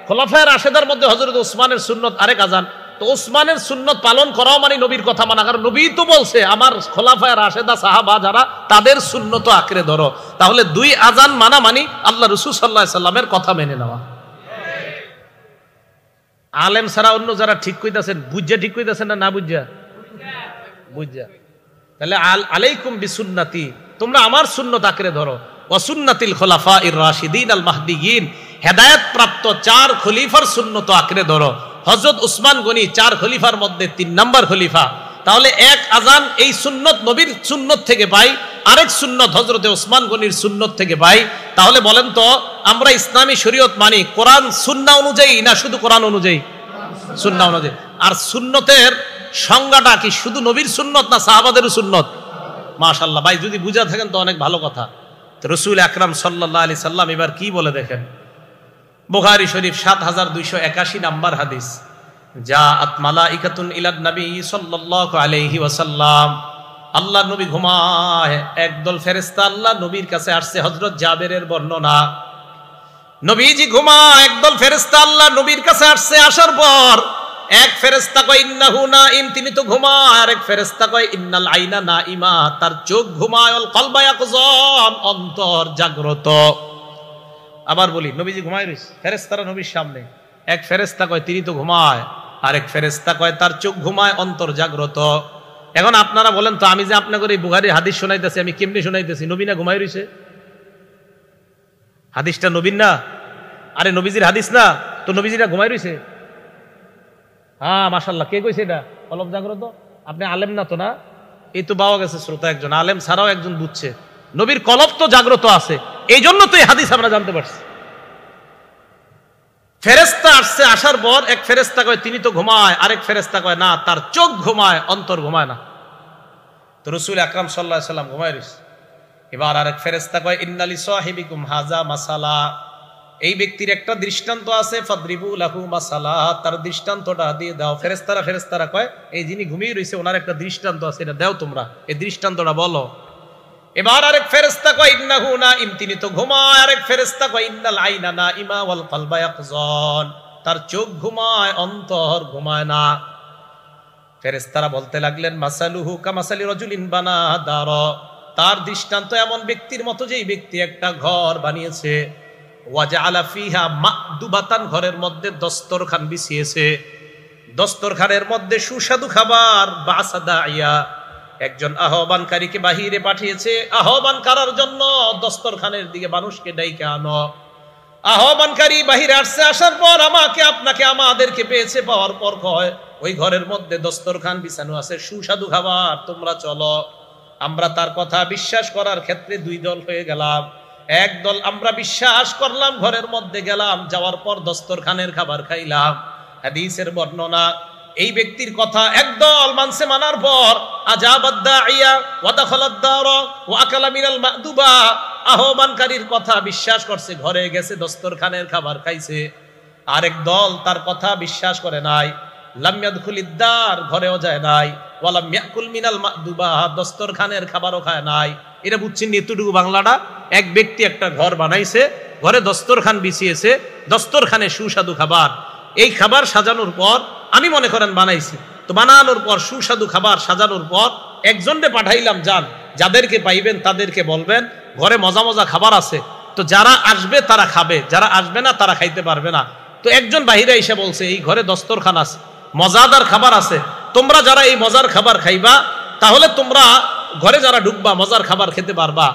খোলাফায়ে রাশেদার মধ্যে হযরত ওসমানের সুন্নত আরেক আযান। তো ওসমানের সুন্নত পালন করাও মানে নবীর কথা মানা, কারণ নবী তো বলছে আমার খোলাফায়ে রাশেদা সাহাবা যারা তাদের সুন্নত আঁকড়ে ধরো। তাহলে দুই আযান মানা মানে আল্লাহ রাসূল সাল্লাল্লাহু আলাইহি সাল্লামের কথা মেনে নেওয়া। আলেম ছাড়া অন্য যারা ঠিক কইতাছেন, বুঝা ঠিক কইতাছেন না বুঝা? বুঝা। তাহলে আলাইকুম বিসুন্নতি, তোমরা আমার সুন্নত আঁকড়ে ধরো। ওয়া সুন্নাতিল খুলাফাইর রাশিদিন আল মাহদিয়িন, হেদায়েত প্রাপ্ত চার খলিফার সুন্নত আঁকড়ে ধরো। হযরত উসমান গনি চার খলিফার মধ্যে 3 নম্বর খলিফা। তাহলে এক আযান এই সুন্নত নবীর সুন্নত থেকে পাই, আরেক সুন্নত হযরতে উসমান গনির সুন্নত থেকে পাই। তাহলে বলেন তো আমরা ইসলামী শরীয়ত মানি কোরআন সুন্নাহ অনুযায়ী না শুধু কোরআন অনুযায়ী? সুন্নাহ অনুযায়ী। আর সুন্নতের সংজ্ঞাটা কি শুধু নবীর সুন্নত না সাহাবাদেরও সুন্নত? মাশাআল্লাহ ভাই, যদি বুঝা থাকেন তো অনেক ভালো কথা। তো রাসূল আকরাম সাল্লাল্লাহু আলাইহি সাল্লাম এবার কি বলে দেখেন, বুখারী শরীফ 7281 নম্বর হাদিস, জাআত মালাইকাতুন ইলান নবী সাল্লাল্লাহু আলাইহি ওয়াসাল্লাম, আল্লাহ নবী ঘুমায়, একদল ফেরেশতা আল্লাহ নবীর কাছে আসছে। হযরত জাবেরের বর্ণনা, নবীজি ঘুমায়, একদল ফেরেশতা আল্লাহ নবীর কাছে আসছে। আসার পর এক ফেরেশতা কয় ইন্নাহু নাইম, তিনি তো ঘুমায়। আর এক ফেরেশতা কয় ইন্নাল আইনা নাইমা, তার চোখ ঘুমায়। আল কলবা ইয়াকযান, অন্তর জাগ্রত। আবার বলি, নবীজি ঘুমায় রইছে, ফেরেশতারা নবীর সামনে। এক ফেরেশতা কয় তিনি তো ঘুমায়, আরেক ফেরেশতা কয় তার চোখ ঘুমায়, অন্তর জাগ্রত। এখন আপনারা বলেন তো, আমি যে আপনাদের এই বুখারীর হাদিস শোনাইতেছি, আমি কেমনে শোনাইতেছি? নবী না ঘুমায় রইছে? হাদিসটা নবীর না? আরে নবীজির হাদিস না তো, নবীজিরা ঘুমায় রইছে? হ্যাঁ মাশাআল্লাহ, কে কইছে এটা কলব জাগ্রত? আপনি আলেম না তো? না, এই তো পাওয়া গেছে শ্রোতা একজন, আলেম ছাড়াও একজন বুঝছে নবীর কলব তো জাগ্রত আছে, এই জন্য তো এই হাদিস আমরা জানতে পারছি। ফেরেশতা আসছে, আসার পর এক ফেরেশতা কয় তিনি তো ঘুমায়, আরেক ফেরেশতা কয় না, তার চোখ ঘুমায়, অন্তর ঘুমায় না। তো রাসূল আকরাম সাল্লাল্লাহু আলাইহি সাল্লাম ঘুমায় রইছে। এবার আরেক ফেরেশতা কয় ইন্নালি সাহিবিকুম হাযা মাসালা, এই ব্যক্তির একটা দৃষ্টান্ত আছে, ফাদরিবু লাহু মাসালা, তার দৃষ্টান্তটা দিয়ে দাও। ফেরেশতারা কয় এই যিনি ঘুমিয়ে রইছে ওনার একটা দৃষ্টান্ত আছে, এটা দাও তোমরা, এই দৃষ্টান্তটা বলো। এবার আরেক ফেরেশতা কয় ইন্নাহু নাইম, তিনি তো ঘুমায়। আরেক ফেরেশতা কয় ইন্নাল আইনা নাইমা ওয়াল কলবা ইয়াকযান, তার চোখ ঘুমায়, অন্তর ঘুমায় না। ফেরেশতারা বলতে লাগলেন মাসালুহু কামাসালি রাজুলিন বানা দার, তার দৃষ্টান্ত এমন ব্যক্তির মতো যেই ব্যক্তি একটা ঘর বানিয়েছে, ওয়াজআলা ফিহা মা'দুবাতান, ঘরের মধ্যে দস্তরখান বিছিয়েছে, দস্তরখানের মধ্যে সুস্বাদু খাবার, বাসাদাইয়া, একজন আহ্বানকারীকে বাহিরে পাঠিয়েছে আহ্বান করার জন্য, দস্তরখানের দিকে মানুষকে ডাইকে আনো। আহ্বানকারী বাহিরে আসছে, আসার পর আমাকে আপনাকে আমাদেরকে পেয়েছে, পাওয়ার পর কয় ওই ঘরের মধ্যে দস্তরখান বিছানো আছে, সুস্বাদু খাবার, তোমরা চলো। আমরা তার কথা বিশ্বাস করার ক্ষেত্রে দুই দল হয়ে গেলাম। এক দল আমরা বিশ্বাস করলাম, ঘরের মধ্যে গেলাম, যাওয়ার পর দস্তরখানের খাবার খাইলাম। হাদিসের বর্ণনা, এই ব্যক্তির কথা একদল মানছে, মানার পর আজাবাদ দাইয়া ওয়া দাখালাদ দার ওয়া আকালা মিনাল মা'দুবা, আহ্বানকারীর কথা বিশ্বাস করছে, ঘরে গেছে, দস্তরখানের খাবার খাইছে। আরেক দল তার কথা বিশ্বাস করে নাই, লাম ইয়াদখুলিদ দার, ঘরেও যায় নাই, ওয়া লাম ইয়াকুল মিনাল মা'দুবা, দস্তরখানের খাবারও খায় নাই। এটা বুঝছেন এতটুকু বাংলাটা? এক ব্যক্তি একটা ঘর বানাইছে, ঘরে দস্তরখান বিছিয়েছে, দস্তরখানে সুস্বাদু খাবার, এই খাবার সাজানোর পর আমি মনে করেন বানাইছি, তো বানানোর পর সুস্বাদু খাবার সাজানোর পর একজনকে পাঠাইলাম, যান যাদেরকে পাইবেন তাদেরকে বলবেন ঘরে মজা মজা খাবার আছে, তো যারা আসবে তারা খাবে, যারা আসবে না তারা খাইতে পারবে না। তো একজন বাহিরে এসে বলছে এই ঘরে দস্তরখান আছে, মজাদার খাবার আছে, তোমরা যারা এই মজার খাবার খাইবা তাহলে তোমরা ঘরে যারা ঢুকবা মজার খাবার খেতে পারবা,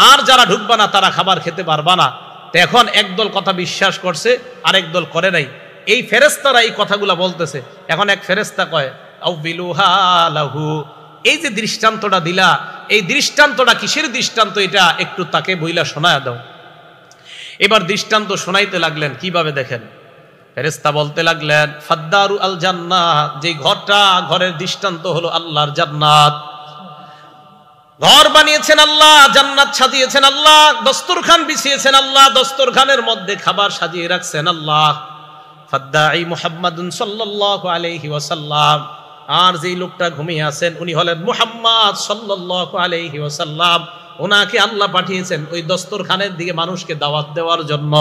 আর যারা ঢুকবা না তারা খাবার খেতে পারবা না। তো এখন একদল কথা বিশ্বাস করছে, আরেক দল করে নাই। এই ফেরেশতারা এই কথাগুলা বলতেছে। এখন এক ফেরেশতা কয় আউবিলুহা লাহু, এই যে দৃষ্টান্তটা দিলা, এই দৃষ্টান্তটা কিসের দৃষ্টান্ত, এটা একটু তাকে বইলা শোনায় দাও। এবার দৃষ্টান্ত শোনাইতে লাগলেন, কিভাবে দেখেন। ফেরেশতা বলতে লাগলেন ফাদ্দারু আল জান্নাহ, যে ঘরটা, ঘরের দৃষ্টান্ত হলো আল্লাহর জান্নাত। ঘর বানিয়েছেন আল্লাহ, জান্নাত সাজিয়েছেন আল্লাহ, দস্তরখান বিছিয়েছেন আল্লাহ, দস্তরখানের মধ্যে খাবার সাজিয়ে রাখছেন আল্লাহ। ফাদ্দাঈ মুহাম্মাদুন সাল্লাল্লাহু আলাইহি ওয়াসাল্লাম, আর যেই লোকটা ঘুমিয়ে আছেন উনি হলেন মুহাম্মদ সাল্লাল্লাহু আলাইহি ওয়াসাল্লাম। ওনাকে আল্লাহ পাঠিয়েছেন ওই দস্তরখানের দিকে মানুষকে দাওয়াত দেওয়ার জন্য।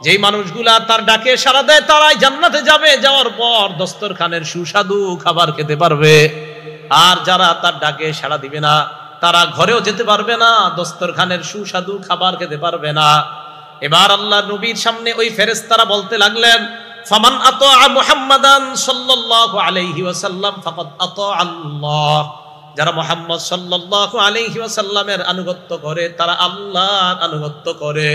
যেই মানুষগুলা তার ডাকে সাড়া দেয় তারাই জান্নাতে যাবে, যাওয়ার পর দস্তরখানের সুস্বাদু খাবার খেতে পারবে। আর যারা তার ডাকে সাড়া দিবে না তারা ঘরেও যেতে পারবে না, দস্তরখানের সুস্বাদু খাবার খেতে পারবে না। এবার আল্লাহ নবীর সামনে ওই ফেরেশতারা বলতে লাগলেন, ফামান আতা মুহাম্মাদান সাল্লাল্লাহু আলাইহি ওয়াসাল্লাম ফাকাদ আতা আল্লাহ। যারা মুহাম্মদ সাল্লাল্লাহু আলাইহি ওয়াসাল্লামের আনুগত্য করে তারা আল্লাহর আনুগত্য করে।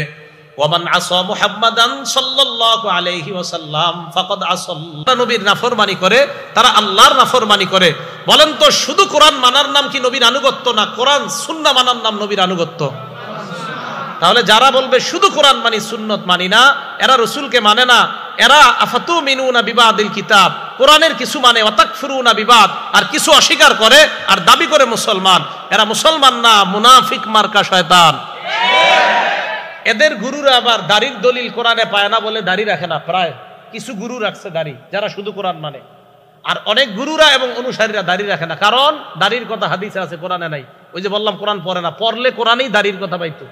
ওয়ামান আসা মুহাম্মাদান সাল্লাল্লাহু আলাইহি ওয়াসাল্লাম ফাকাদ আসাল্লাহ। নবীর নাফরমানি করে তারা আল্লাহর নাফরমানি করে। বলেন তো শুধু কোরআন মানার নাম কি নবীর আনুগত্য, না কোরআন সুন্নাহ মানার নাম নবীর আনুগত্য? তাহলে যারা বলবে শুধু কোরআন মানি সুন্নত মানি না, এরা রাসূলকে মানে না, এরা আফাতুমিনুনা বিবাদিল কিতাব, কোরআনের কিছু মানে, ওয়াতাকফুরুনা বিবাদ, আর কিছু অস্বীকার করে আর দাবি করে মুসলমান। এরা মুসলমান না, মুনাফিক মার্কা শয়তান। এদের গুরুরা আবার দাড়ির দলিল কোরআনে পায় না বলে দাড়ি রাখে না। প্রায় কিছু গুরু রাখছে দাড়ি যারা শুধু কোরআন মানে, আর অনেক গুরুরা এবং অনুসারীরা দাড়ি রাখে না, কারণ দাড়ির কথা হাদিসে আছে কোরআনে নাই। ওই যে বললাম কোরআন পড়ে না, পড়লে কোরআনেই দাড়ির কথা পাইতো।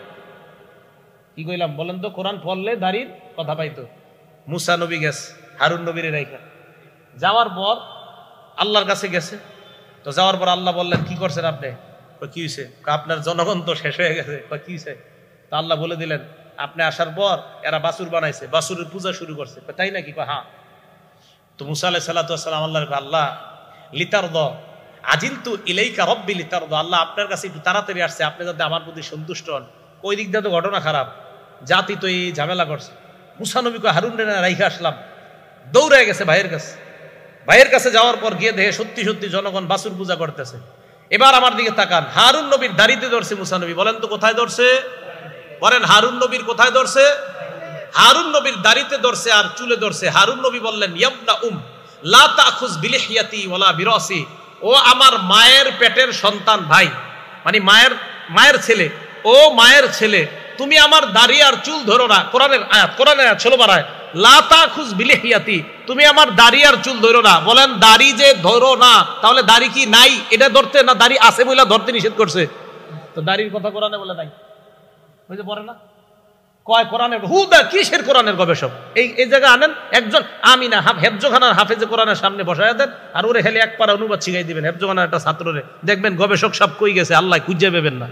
কি কইলাম বলেন তো? কোরআন পড়লে দাড়ির কথা পাইতো। মুসা নবী গেছে হারুন নবীর রেখা, যাওয়ার পর আল্লাহর কাছে গেছে। তো যাওয়ার পর আল্লাহ বললেন, কি করছেন আপনি? কি হয়েছে? আপনার জনগণ তো শেষ হয়ে গেছে। কি হয়েছে? তা আল্লাহ বলে দিলেন, আপনি আসার পর এরা বাছুর বানাইছে, বাছুরের পূজা শুরু করছে। তাই নাকি? হ্যাঁ। তো মুসা আলাইহিস সালাতু ওয়াস সালাম আল্লাহ লিতারদ আজিলতু ইলাইকা রব্বি লিতারদ, আল্লাহ আপনার কাছে একটু তাড়াতাড়ি আসছে, আপনি যাতে আমার প্রতি সন্তুষ্ট হন। ওই দিক দিয়ে তো ঘটনা খারাপ, জাতি তো এই ঝামেলা করছে। মুসা নবী কয় হারুন রে রাইখা আসলাম, দৌড়ে গেছে ভাইয়ের কাছে। ভাইয়ের কাছে যাওয়ার পর গিয়ে দেখে সত্যি সত্যি জনগণ বাছুর পূজা করতেছে। এবার আমার দিকে তাকান, হারুন নবীর দাড়িতে ধরছে মুসা নবী। বলেন তো কোথায় ধরছে? বলেন হারুন নবীর কোথায় ধরছে? হারুন নবীর দাড়িতে ধরছে আর চুলে ধরছে। হারুন নবী বললেন, ইয়াবনা লা তাখুজ বিলিহিয়াতি ওয়ালা বিরাসি, ও আমার মায়ের পেটের সন্তান ভাই, মানে মায়ের ছেলে, ও মায়ের ছেলে, তুমি আমার দাড়ি আর চুল ধরো না। কোরআনের আয়াত 16 বার আয়াত, লা তাখুজ বিলিহিয়াতি, তুমি আমার দাড়ি আর চুল ধরো না। বলেন দাড়ি যে ধরো না, তাহলে দাড়ি কি নাই এটা ধরতে, না দাড়ি আছে বলে ধরতে নিষেধ করছে? তো দাড়ির কথা কোরআনে বলে নাই, ওই যে পড়ে না কয় কোরআনের হুদা কিসের কোরআনের গবেষক। এই জায়গা আনেন একজন, আমি না হেফজখানার হাফেজে কোরআনের সামনে বসায় দেন আর ওরে খালি এক পারা অনুবাদ শিখাই দিবেন হেফজখানার একটা ছাত্ররে, দেখবেন গবেষক সব কই গেছে আল্লাহ খুঁজে পাবেন না।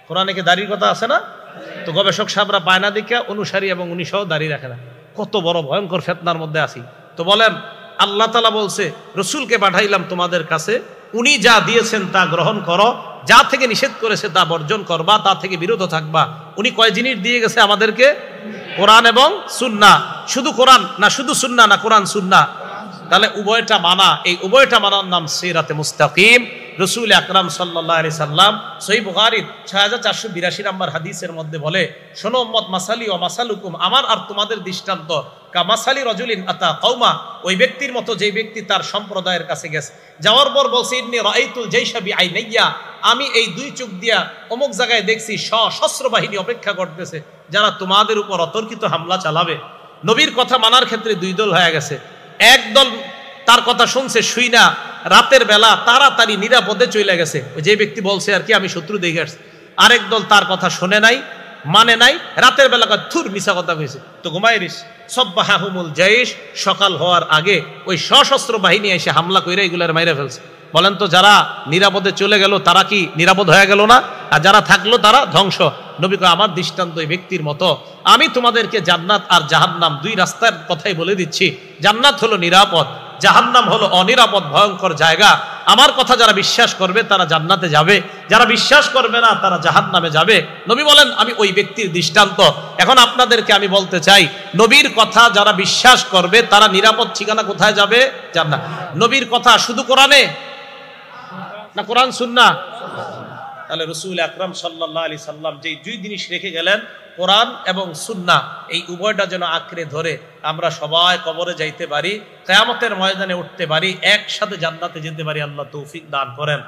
কোরআনে কি দাড়ির কথা আছে না? তো গবেষক সাহেবরা বায়না দিকে অনুসারী এবং উনি সহ দাড়ি রাখে না। কত বড় ভয়ঙ্কর ফিতনার মধ্যে আছি। তো বলেন আল্লাহ তাআলা বলছে রসুলকে পাঠাইলাম তোমাদের কাছে, উনি যা দিয়েছেন তা গ্রহণ করো, যা থেকে নিষেধ করেছে তা বর্জন করবা, তা থেকে বিরত থাকবা। উনি কয় জিনিস দিয়ে গেছে আমাদেরকে? কোরআন এবং সুন্নাহ। শুধু কোরআন না, শুধু সুন্নাহ না, কোরআন সুন্নাহ। তাহলে উভয়টা মানা, এই উভয়টা মানার নাম সিরাতে মুস্তাকিম। রাসূল আকরাম সাল্লাল্লাহু আলাইহি সাল্লাম সহিহ বুখারী 6482 নম্বর হাদিসের মধ্যে বলে, শোনো উম্মত, মাসালি ওয়া মাসালুকুম, আমার আর তোমাদের দৃষ্টান্ত কামাসালি রাজুলিন আতা কওমা, ওই ব্যক্তির মতো যে ব্যক্তি তার সম্প্রদায়ের কাছে গেছে। যাওয়ার পর বলছে, ইন্নী রাআইতুল জাইশা বিআইনাইয়া, আমি এই দুই চোখ দিয়া অমুক জায়গায় দেখছি সশস্ত্র বাহিনী অপেক্ষা করতেছে যারা তোমাদের উপর অতর্কিত হামলা চালাবে। নবীর কথা মানার ক্ষেত্রে দুই দল হয়ে গেছে। এক দল তার কথা শুনছে, শুই না রাতের বেলা তাড়াতাড়ি নিরাপদে চলে গেছে, যে ব্যক্তি বলছে আর কি আমি শত্রু দেখে আসছি। আরেক দল তার কথা শুনে নাই, মানে নাই, রাতের বেলা থুর মিছা কথা কইছে, তো ঘুমাইরিস। সব্বাহাহুমুল জাইশ, সকাল হওয়ার আগে ওই সশস্ত্র বাহিনী এসে হামলা কইরা এগুলার মাইরা ফেলছে। বলেন তো যারা নিরাপদে চলে গেল তারা কি নিরাপদ হয়ে গেল না? আর যারা থাকলো তারা ধ্বংস। নবী কয় আমার দৃষ্টান্ত এই ব্যক্তির মতো। আমি তোমাদেরকে জান্নাত আর জাহান্নাম দুই রাস্তার কথাই বলে দিচ্ছি। জান্নাত হলো নিরাপদ, জাহান্নাম হলো অনিরাপদ ভয়ঙ্কর জায়গা। আমার কথা যারা বিশ্বাস করবে তারা জান্নাতে যাবে, যারা বিশ্বাস করবে না তারা জাহান্নামে যাবে। নবী বলেন আমি ওই ব্যক্তির দৃষ্টান্ত। এখন আপনাদেরকে আমি বলতে চাই, নবীর কথা যারা বিশ্বাস করবে তারা নিরাপদ ঠিকানা কোথায় যাবে? জান্নাত। নবীর কথা শুধু কোরআনে না, কোরআন সুন্নাহ? তাহলে রাসূল আকরাম সাল্লাল্লাহু আলাইহি সাল্লাম যেই দুই জিনিস রেখে গেলেন, কোরআন এবং সুন্নাহ, এই উভয়টা যেন আঁকড়ে ধরে আমরা সবাই কবরে যাইতে পারি, কিয়ামতের ময়দানে উঠতে পারি, একসাথে জান্নাতে যেতে পারি। আল্লাহ তৌফিক দান করেন।